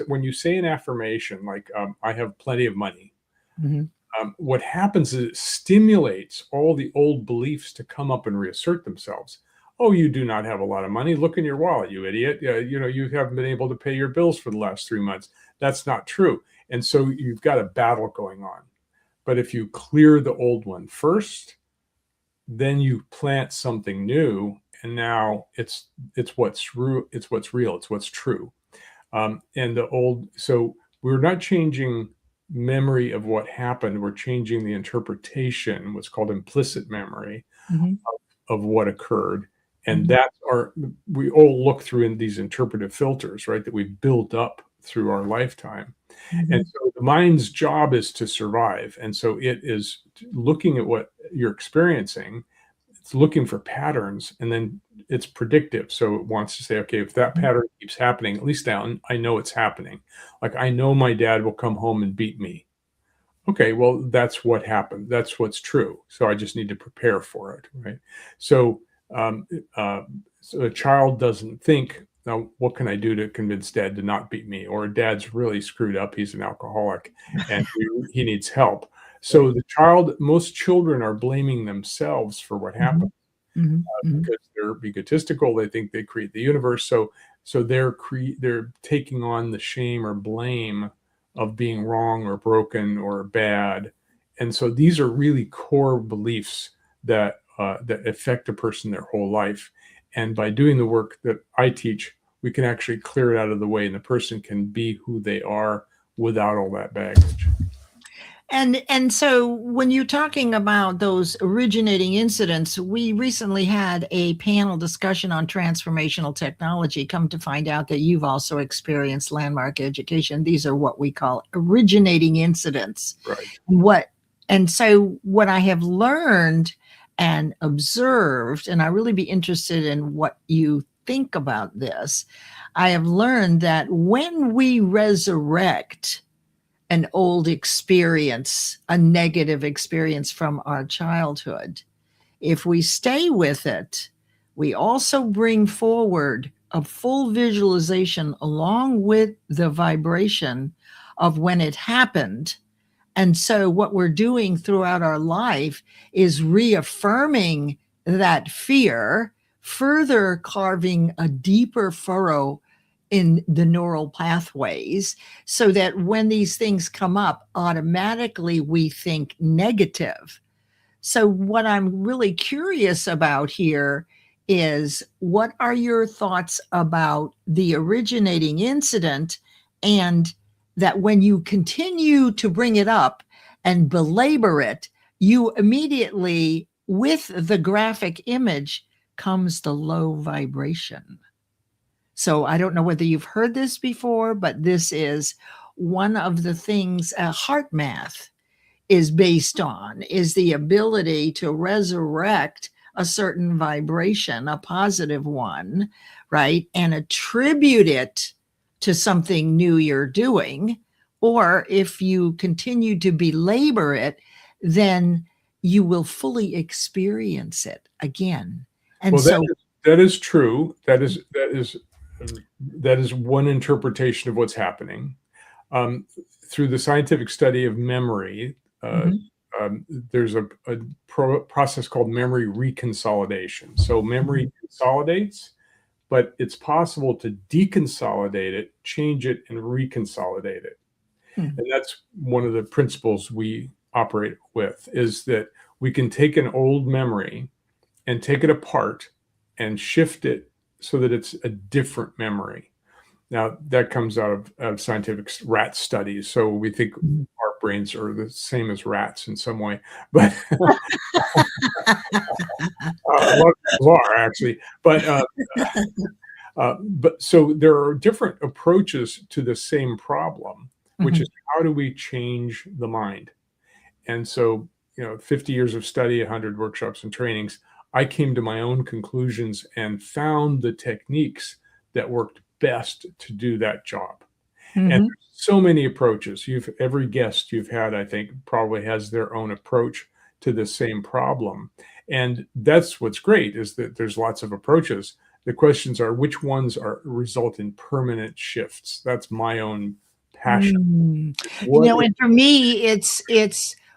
when you say an affirmation like I have plenty of money, Mhm. what happens is it stimulates all the old beliefs to come up and reassert themselves. Oh, you do not have a lot of money. Look in your wallet, you idiot. You know, you haven't been able to pay your bills for the last 3 months. That's not true. And so you've got a battle going on. But if you clear the old one first, then you plant something new, and now it's what's real. It's what's real. It's what's true. And the old, so we're not changing memory of what happened. We're changing the interpretation, what's called implicit memory Mhm. of what occurred. And Mhm. that's we all look through in these interpretive filters, right, that we've built up through our lifetime. And Mhm. so the mind's job is to survive. And so it is looking at what you're experiencing, it's looking for patterns, and then it's predictive. So it wants to say, okay, if that Mhm. pattern keeps happening, at least now I know it's happening. Like I know my dad will come home and beat me. Okay, well, that's what happened. That's what's true. So I just need to prepare for it, right? So, um, uh, so a child doesn't think, now, what can I do to convince dad to not beat me? Or dad's really screwed up. He's an alcoholic and he needs help. So the child, most children are blaming themselves for what happened Mhm. Mhm. Mhm. because they're egotistical. They think they create the universe. So they're taking on the shame or blame of being wrong or broken or bad. And so these are really core beliefs that affect a person their whole life. And by doing the work that I teach, we can actually clear it out of the way, and the person can be who they are without all that baggage. And so when you're talking about those originating incidents, we recently had a panel discussion on transformational technology. Come to find out that you've also experienced landmark education. These are what we call originating incidents. Right. And so what I have learned and observed, and I really be interested in what you think about this, I have learned that when we resurrect an old experience, a negative experience from our childhood, if we stay with it, we also bring forward a full visualization along with the vibration of when it happened. And so what we're doing throughout our life is reaffirming that fear, further carving a deeper furrow in the neural pathways, so that when these things come up, automatically we think negative. So what I'm really curious about here is, what are your thoughts about the originating incident, and that when you continue to bring it up and belabor it, you immediately, with the graphic image, comes the low vibration. So I don't know whether you've heard this before, but this is one of the things heart math is based on, is the ability to resurrect a certain vibration, a positive one, right? And attribute it to something new you're doing. Or if you continue to belabor it, then you will fully experience it again. And well, so that is true. That is one interpretation of what's happening. Through the scientific study of memory, there's a process called memory reconsolidation. So memory consolidates, but it's possible to deconsolidate it, change it, and reconsolidate it. And that's one of the principles we operate with, is that we can take an old memory and take it apart and shift it so that it's a different memory. Now, that comes out of scientific rat studies. So we think our brains are the same as rats in some way, but a lot of people are actually. But so there are different approaches to the same problem, which is how do we change the mind? And so, 50 years of study, 100 workshops and trainings, I came to my own conclusions and found the techniques that worked best to do that job. And there's so many approaches. Every guest you've had, I think, probably has their own approach to the same problem. And that's what's great, is that there's lots of approaches. The questions are, which ones result in permanent shifts? That's my own passion. And for me, it's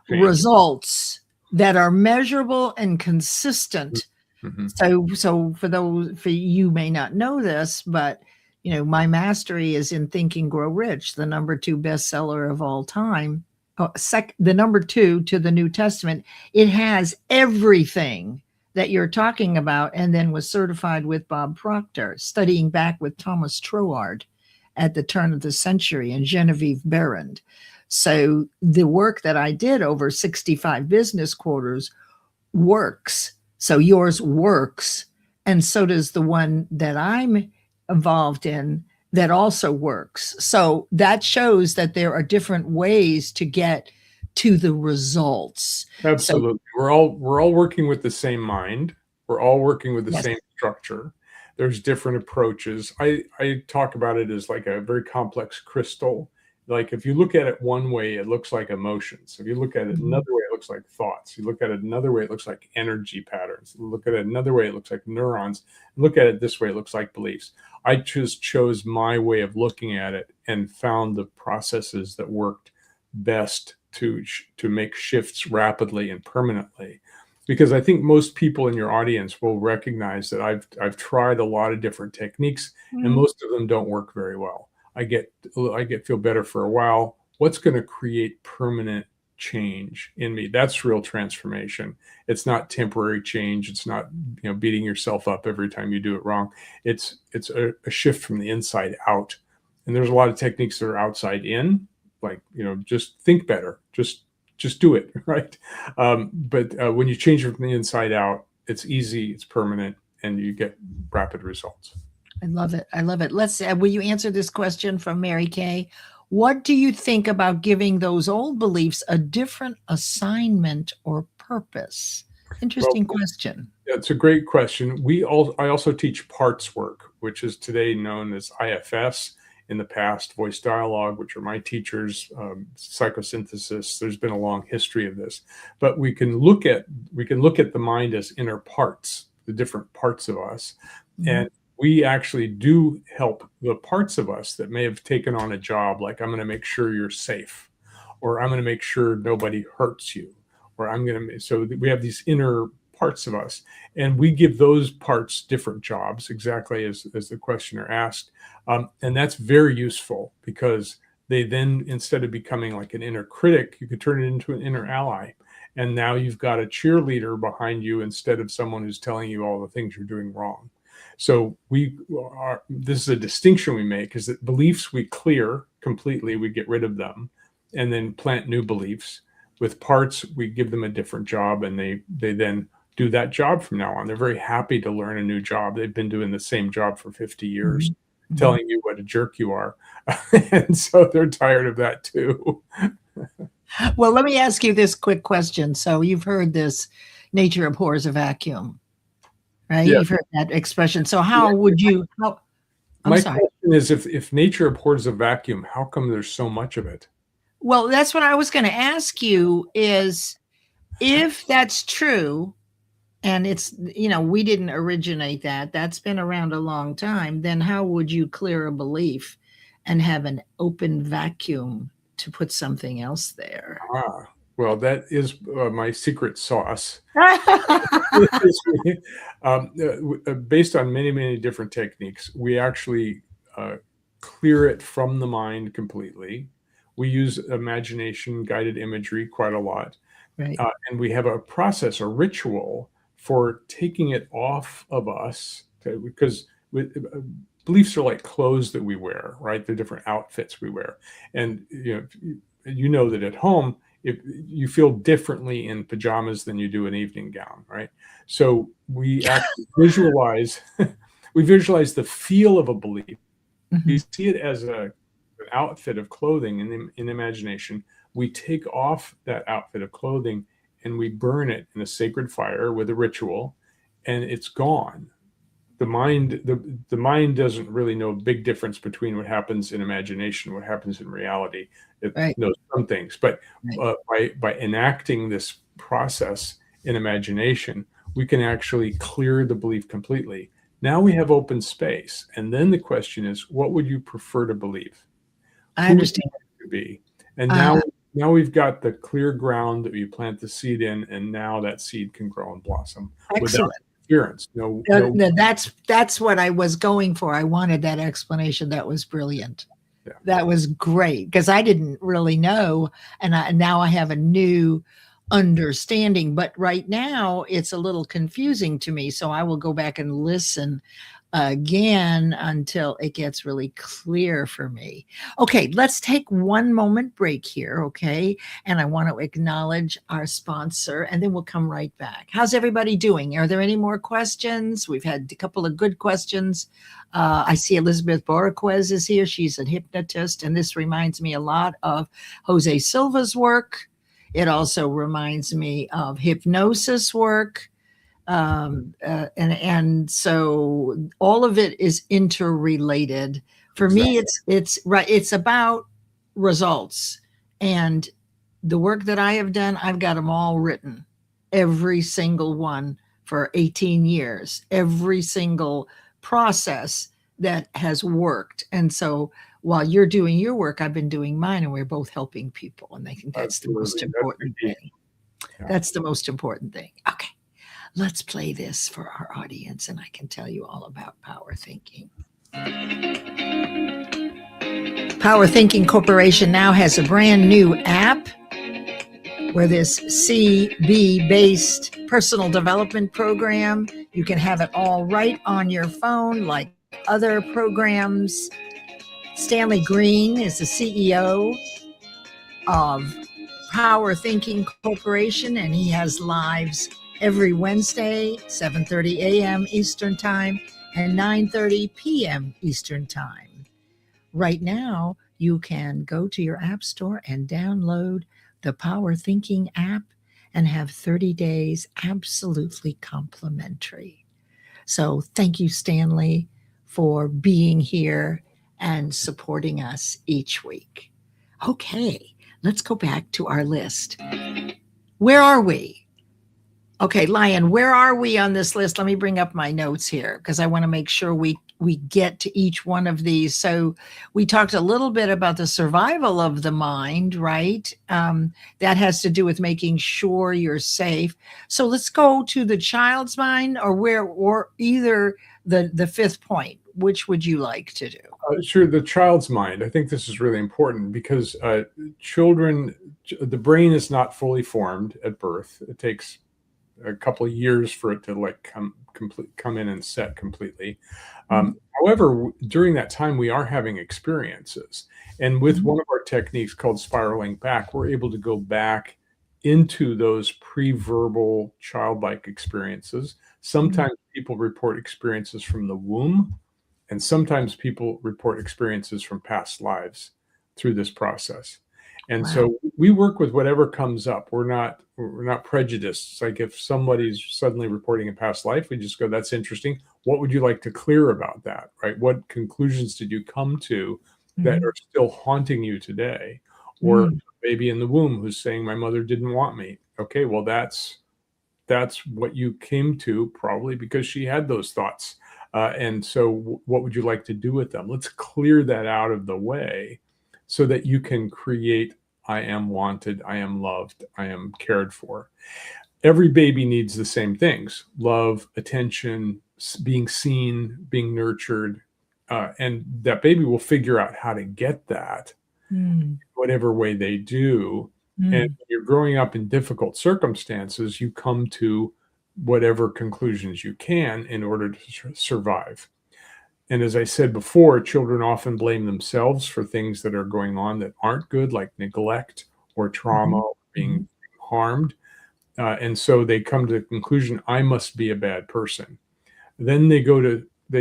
results that are measurable and consistent. So for you may not know this, but my mastery is in Think and Grow Rich, the #2 bestseller of all time. The #2 to the New Testament. It has everything that you're talking about, and then was certified with Bob Proctor, studying back with Thomas Troward at the turn of the century, and Genevieve Behrend. So the work that I did over 65 business quarters works. So yours works. And so does the one that I'm involved in that also works. So that shows that there are different ways to get to the results. Absolutely. We're all working with the same mind. We're all working with the same structure. There's different approaches. I talk about it as like a very complex crystal. Like if you look at it one way, it looks like emotions. If you look at it another way, it looks like thoughts. You look at it another way, it looks like energy patterns. You look at it another way, it looks like neurons. Look at it this way, it looks like beliefs. I just chose my way of looking at it and found the processes that worked best to make shifts rapidly and permanently. Because I think most people in your audience will recognize that I've tried a lot of different techniques, and most of them don't work very well. I feel better for a while. What's going to create permanent change in me? That's real transformation. It's not temporary change. It's not beating yourself up every time you do it wrong. It's a shift from the inside out. And there's a lot of techniques that are outside in, like just think better. Just do it, right? But when you change it from the inside out, it's easy, it's permanent, and you get rapid results. I love it. I love it. Let's will you answer this question from Mary Kay? What do you think about giving those old beliefs a different assignment or purpose? Interesting question. It's a great question. I also teach parts work, which is today known as IFS. In the past, voice dialogue, which are my teachers, psychosynthesis. There's been a long history of this, but we can look at the mind as inner parts, the different parts of us, and we actually do help the parts of us that may have taken on a job, like I'm going to make sure you're safe, or I'm going to make sure nobody hurts you, or so we have these inner parts of us, and we give those parts different jobs, exactly as the questioner asked. And that's very useful, because they then, instead of becoming like an inner critic, you could turn it into an inner ally. And now you've got a cheerleader behind you instead of someone who's telling you all the things you're doing wrong. So this is a distinction we make, is that beliefs we clear completely, we get rid of them and then plant new beliefs. With parts, we give them a different job, and they then do that job from now on. They're very happy to learn a new job. They've been doing the same job for 50 years, Mhm. telling you what a jerk you are. And so they're tired of that too. Well, let me ask you this quick question. So you've heard this, nature abhors a vacuum, right? Yeah. You've heard that expression. So how would you, how, I'm My sorry. question is, if nature abhors a vacuum, how come there's so much of it? Well, that's what I was going to ask you is, if that's true, and it's, we didn't originate that, that's been around a long time, then how would you clear a belief and have an open vacuum to put something else there? Well, that is my secret sauce. Based on many, many different techniques, we actually clear it from the mind completely. We use imagination guided imagery quite a lot. Right. And we have a process, a ritual for taking it off of us, because beliefs are like clothes that we wear, right? They're different outfits we wear. And you know that at home, if you feel differently in pajamas than you do an evening gown, right? So we actually visualize, we visualize the feel of a belief. We see it as an outfit of clothing in imagination. We take off that outfit of clothing and we burn it in a sacred fire with a ritual, and it's gone. The mind doesn't really know a big difference between what happens in imagination, what happens in reality. It knows some things, but by enacting this process in imagination, we can actually clear the belief completely. Now we have open space, and then the question is, what would you prefer to believe? I understand. Who would you be? And now we've got the clear ground that you plant the seed in, and now that seed can grow and blossom without interference. No, that's what I was going for. I wanted that explanation. That was brilliant. Yeah. That was great, because I didn't really know, and now I have a new understanding. But right now it's a little confusing to me, so I will go back and listen again until it gets really clear for me. Okay, let's take one moment break here, okay? And I want to acknowledge our sponsor, and then we'll come right back. How's everybody doing? Are there any more questions? We've had a couple of good questions. I see Elizabeth 𝗠𝗏 is here. She's a hypnotist, and this reminds me a lot of Jose Silva's work. It also reminds me of hypnosis work. And so all of it is interrelated. For me, it's right. It's about results, and the work that I have done, I've got them all written, every single one, for 18 years, every single process that has worked. And so while you're doing your work, I've been doing mine, and we're both helping people. And I think that's the most important thing. Yeah. That's the most important thing. Okay. Let's play this for our audience, and I can tell you all about Power Thinking. Power Thinking Corporation now has a brand new app where this CB-based personal development program, you can have it all right on your phone like other programs. Stanley Green is the CEO of Power Thinking Corporation, and he has lives every Wednesday, 7:30 a.m. Eastern Time and 9:30 p.m. Eastern Time. Right now, you can go to your app store and download the Power Thinking app and have 30 days absolutely complimentary. So thank you, Stanley, for being here and supporting us each week. Okay, let's go back to our list. Where are we? Okay, Lion, where are we on this list? Let me bring up my notes here, because I want to make sure we get to each one of these. So we talked a little bit about the survival of the mind, right? That has to do with making sure you're safe. So let's go to the child's mind, or either the fifth point. Which would you like to do? Sure, the child's mind. I think this is really important because children, the brain is not fully formed at birth. It takes a couple of years for it to like come in and set completely. Mhm. However, during that time, we are having experiences. And with Mhm. one of our techniques called spiraling back, we're able to go back into those pre-verbal childlike experiences. Sometimes people report experiences from the womb, and sometimes people report experiences from past lives through this process. And Wow. so we work with whatever comes up. We're not prejudiced. It's like if somebody's suddenly reporting a past life, we just go, that's interesting. What would you like to clear about that, right? What conclusions did you come to that Mhm. are still haunting you today? Or Mm. baby in the womb who's saying, my mother didn't want me. Okay, well, that's what you came to, probably because she had those thoughts. And so what would you like to do with them? Let's clear that out of the way so that you can create, I am wanted, I am loved, I am cared for. Every baby needs the same things: love, attention, being seen, being nurtured. And that baby will figure out how to get that Mm. whatever way they do. And Mm. when you're growing up in difficult circumstances, you come to whatever conclusions you can in order to survive. And as I said before, children often blame themselves for things that are going on that aren't good, like neglect or trauma Mhm. or being Mhm. harmed. And so they come to the conclusion, I must be a bad person. Then they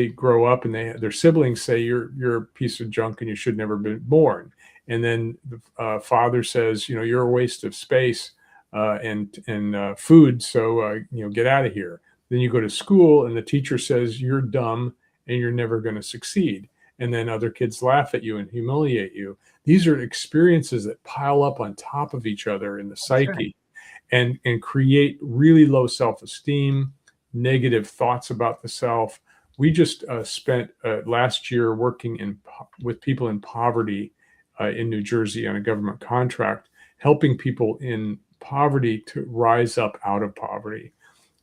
grow up and their siblings say you're a piece of junk and you should never been born. And then the father says, you're a waste of space and food, so get out of here. Then you go to school and the teacher says you're dumb and you're never going to succeed. And then other kids laugh at you and humiliate you. These are experiences that pile up on top of each other in the That's right. psyche and create really low self-esteem, negative thoughts about the self. We just spent last year working with people in poverty in New Jersey on a government contract, helping people in poverty to rise up out of poverty.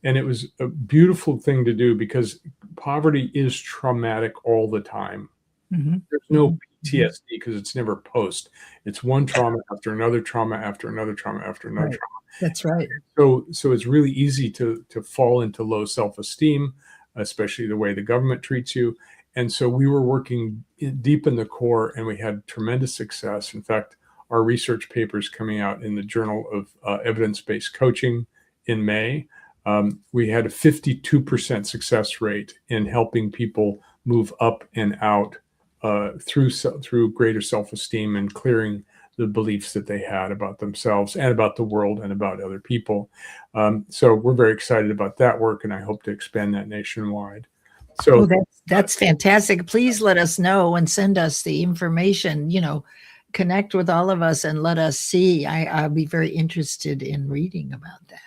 And it was a beautiful thing to do because poverty is traumatic all the time. Mhm. There's no Mhm. Mhm. PTSD because it's never post. It's one trauma after another trauma after another trauma after another Right. trauma. That's right. So it's really easy to fall into low self-esteem, especially the way the government treats you. And so we were working deep in the core, and we had tremendous success. In fact, our research paper is coming out in the Journal of Evidence-Based Coaching in May. We had a 52% success rate in helping people move up and out through greater self-esteem and clearing the beliefs that they had about themselves and about the world and about other people. So we're very excited about that work, and I hope to expand that nationwide. So Oh, that's fantastic. Please let us know and send us the information, connect with all of us and let us see. I'll be very interested in reading about that.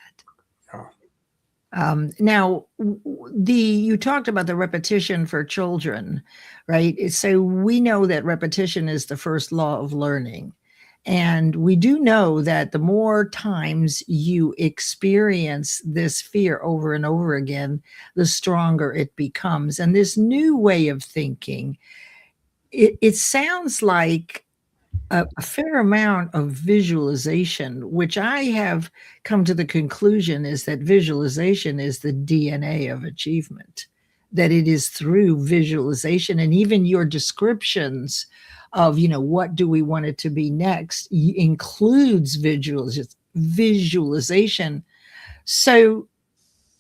Now, you talked about the repetition for children, right? So we know that repetition is the first law of learning. And we do know that the more times you experience this fear over and over again, the stronger it becomes. And this new way of thinking, it sounds like a fair amount of visualization, which I have come to the conclusion is that visualization is the DNA of achievement, that it is through visualization and even your descriptions of, what do we want it to be next includes visualization. So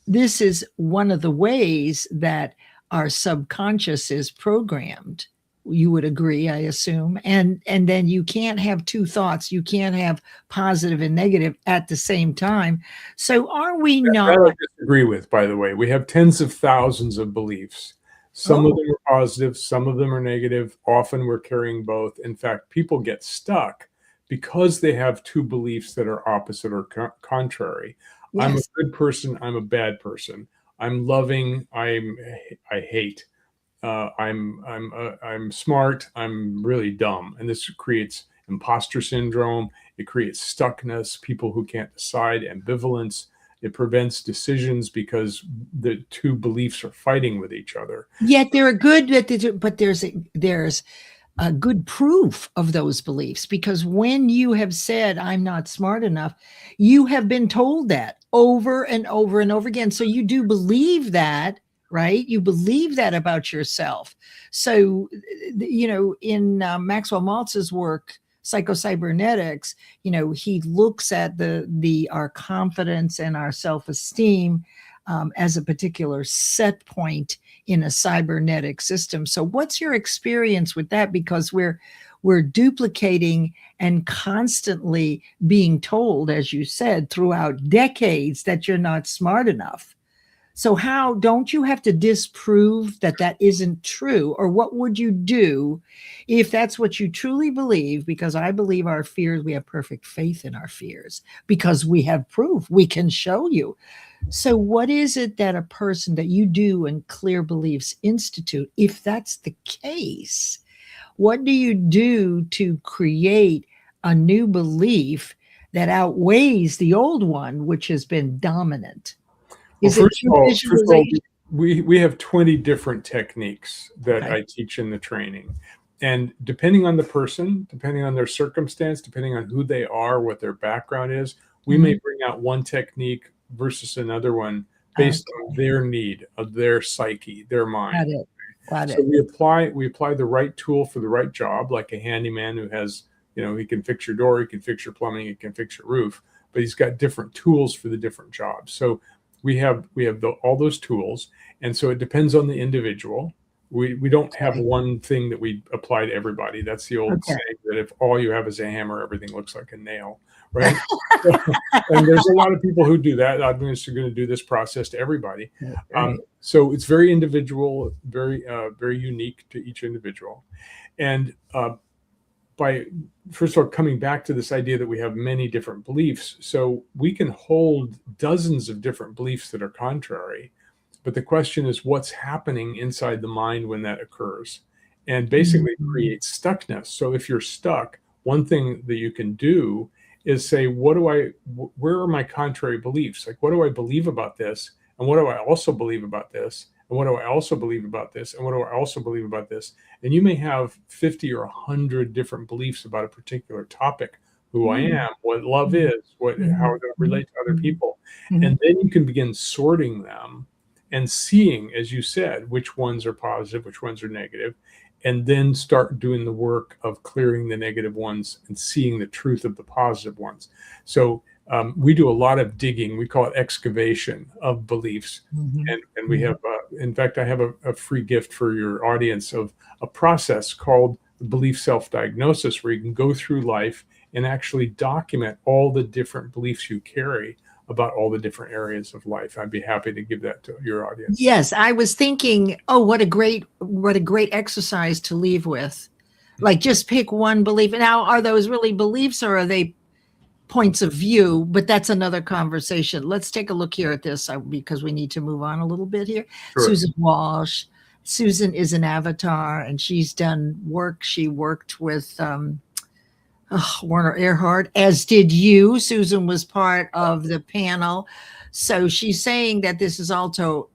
this is one of the ways that our subconscious is programmed. You would agree, I assume. And then you can't have two thoughts. You can't have positive and negative at the same time. So are we that not? I disagree with, by the way. We have tens of thousands of beliefs. Some of Oh, them are positive, some of them are negative. Often we're carrying both. In fact, people get stuck because they have two beliefs that are opposite or contrary. I'm a yes. good person, I'm a bad person. I'm loving, I hate. I'm smart, I'm really dumb. And this creates imposter syndrome. It creates stuckness, people who can't decide, ambivalence. It prevents decisions because the two beliefs are fighting with each other. Yet they're good, but there's good proof of those beliefs, because when you have said, I'm not smart enough, you have been told that over and over and over again. So you do believe that, right? You believe that about yourself. So, in Maxwell Maltz's work, psycho-cybernetics, he looks at our confidence and our self-esteem as a particular set point in a cybernetic system. So what's your experience with that? Because we're duplicating and constantly being told, as you said, throughout decades, that you're not smart enough. So how don't you have to disprove that isn't true? Or what would you do if that's what you truly believe? Because I believe our fears, we have perfect faith in our fears because we have proof. We can show you. So what is it that a person that you do in Clear Beliefs Institute, if that's the case, what do you do to create a new belief that outweighs the old one, which has been dominant? Well, first of all, we have 20 different techniques that I teach in the training. And depending on the person, depending on their circumstance, depending on who they are, what their background is, we may bring out one technique versus another one based on their need of their psyche, their mind. Got it. So we apply the right tool for the right job, like a handyman who has, he can fix your door, he can fix your plumbing, he can fix your roof, but he's got different tools for the different jobs. So we have all those tools, and so it depends on the individual. We don't have one thing that we apply to everybody. That's the old saying that if all you have is a hammer, everything looks like a nail, right? And there's a lot of people who do that. I'm just going to do this process to everybody. So it's very individual, very unique to each individual. And by first of all coming back to this idea that we have many different beliefs, so we can hold dozens of different beliefs that are contrary. But the question is, what's happening inside the mind when that occurs? And basically creates stuckness. So if you're stuck, one thing that you can do is say, where are my contrary beliefs? Like, what do I believe about this? And what do I also believe about this? And what do I also believe about this? And what do I also believe about this? And you may have 50 or 100 different beliefs about a particular topic, who I am, what love is, how I relate to other people. And then you can begin sorting them and seeing, as you said, which ones are positive, which ones are negative, and then start doing the work of clearing the negative ones and seeing the truth of the positive ones. So we do a lot of digging. We call it excavation of beliefs. And we have, in fact, I have a free gift for your audience of a process called belief self-diagnosis, where you can go through life and actually document all the different beliefs you carry about all the different areas of life. I'd be happy to give that to your audience. Yes, I was thinking, what a great exercise to leave with. Like, just pick one belief. Now, are those really beliefs or are they points of view? But that's another conversation. Let's take a look here at this because we need to move on a little bit here. Sure. Susan Walsh. Susan is an avatar, and she's done work. She worked with Werner Erhard, as did you. Susan was part of the panel. So she's saying that this is also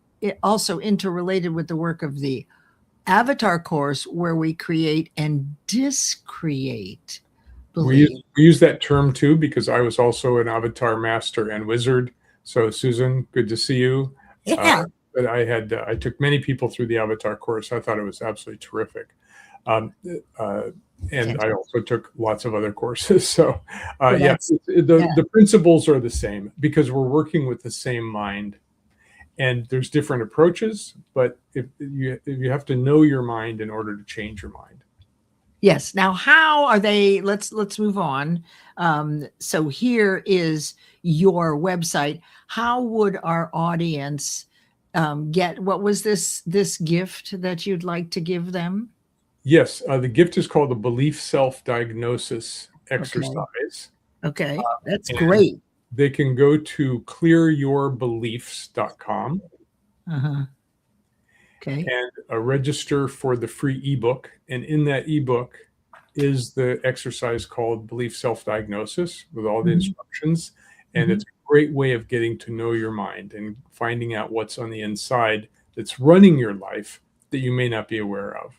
interrelated with the work of the Avatar course, where we create and discreate belief. We use that term too, because I was also an Avatar master and wizard. So Susan, good to see you. Yeah. But I took many people through the Avatar course. I thought it was absolutely terrific. And I also took lots of other courses. So the principles are the same, because we're working with the same mind, and there's different approaches, but if you have to know your mind in order to change your mind. Yes. Now, how are they? Let's move on. So here is your website. How would our audience get? What was this gift that you'd like to give them? Yes, the gift is called the Belief Self-Diagnosis Exercise. Okay, that's great. They can go to clearyourbeliefs.com. Okay. And register for the free ebook. And in that ebook is the exercise called Belief Self-Diagnosis with all the instructions. And it's a great way of getting to know your mind and finding out what's on the inside that's running your life that you may not be aware of.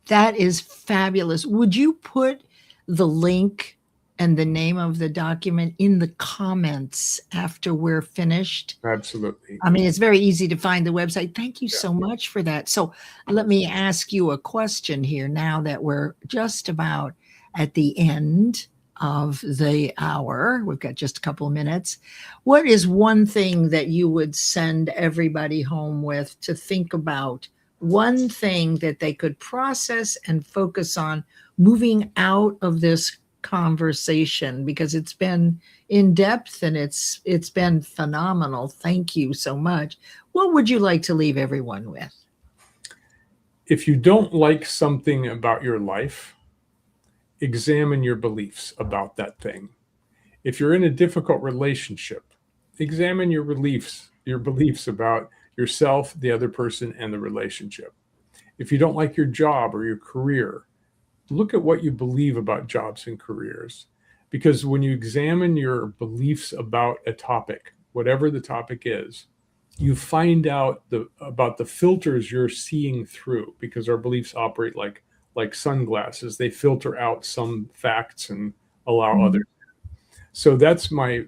That is fabulous. Would you put the link and the name of the document in the comments after we're finished? Absolutely. I mean, it's very easy to find the website. Thank you Yeah. so much for that. So let me ask you a question here now that we're just about at the end of the hour. We've got just a couple of minutes. What is one thing that you would send everybody home with to think about? One thing that they could process and focus on moving out of this conversation, because it's been in depth and it's been phenomenal. Thank you so much. What would you like to leave everyone with? If you don't like something about your life, examine your beliefs about that thing. If you're in a difficult relationship, examine your beliefs about yourself, the other person, and the relationship. If you don't like your job or your career, look at what you believe about jobs and careers. Because when you examine your beliefs about a topic, whatever the topic is, you find out about the filters you're seeing through, because our beliefs operate like sunglasses. They filter out some facts and allow others. So that's my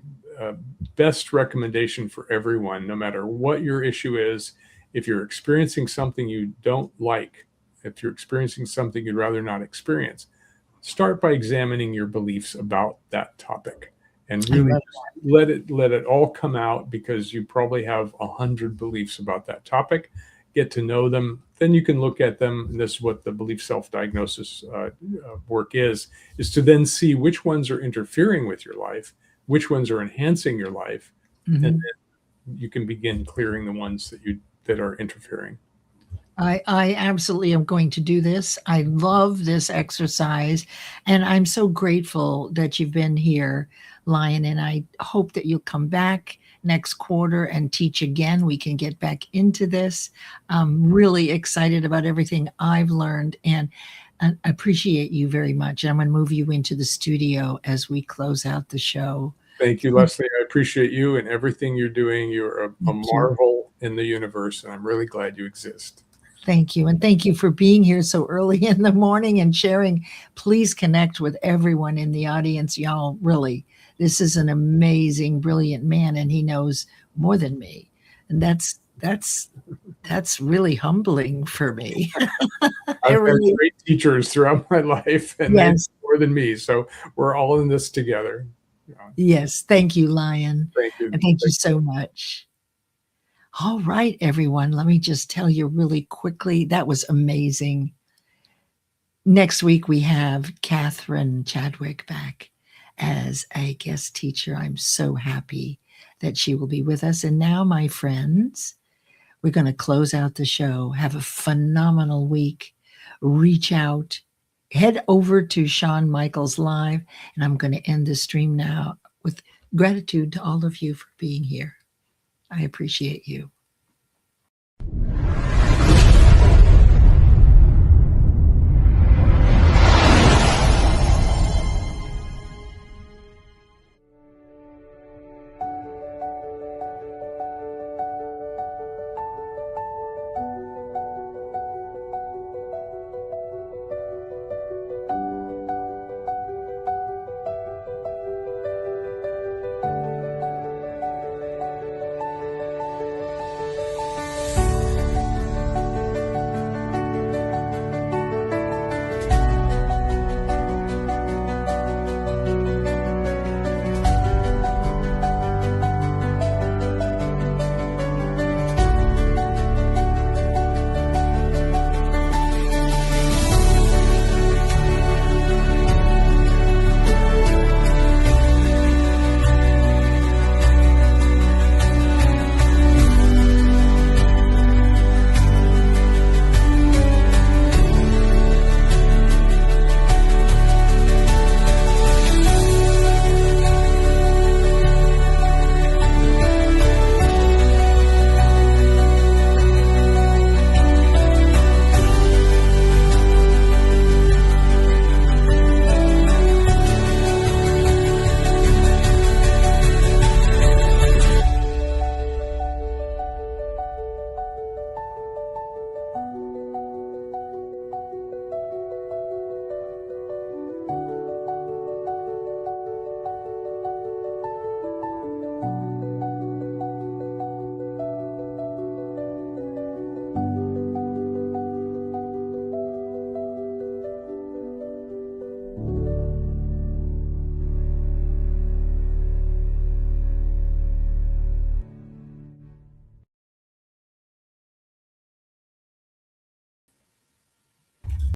best recommendation for everyone, no matter what your issue is. If you're experiencing something you don't like, if you're experiencing something you'd rather not experience, start by examining your beliefs about that topic and really let it all come out, because you probably have 100 beliefs about that topic. Get to know them, then you can look at them. And this is what the belief self-diagnosis work is to then see which ones are interfering with your life, which ones are enhancing your life, and then you can begin clearing the ones that are interfering. I absolutely am going to do this. I love this exercise, and I'm so grateful that you've been here, Lion, and I hope that you'll come back next quarter and teach again. We can get back into this. I'm really excited about everything I've learned, and I appreciate you very much. I'm going to move you into the studio as we close out the show. Thank you, Leslie. I appreciate you and everything you're doing. You're a marvel in the universe, and I'm really glad you exist. Thank you. And thank you for being here so early in the morning and sharing. Please connect with everyone in the audience. Y'all, really, this is an amazing, brilliant man, and he knows more than me. And that's really humbling for me. I've had great teachers throughout my life, and they know more than me. So we're all in this together. Yes. Thank you, Lion. Thank you. And thank you so much. All right, everyone. Let me just tell you really quickly. That was amazing. Next week, we have Catherine Chadwick back as a guest teacher. I'm so happy that she will be with us. And now, my friends, we're going to close out the show. Have a phenomenal week. Reach out. Head over to Shawn Michaels Live. And I'm going to end the stream now with gratitude to all of you for being here. I appreciate you.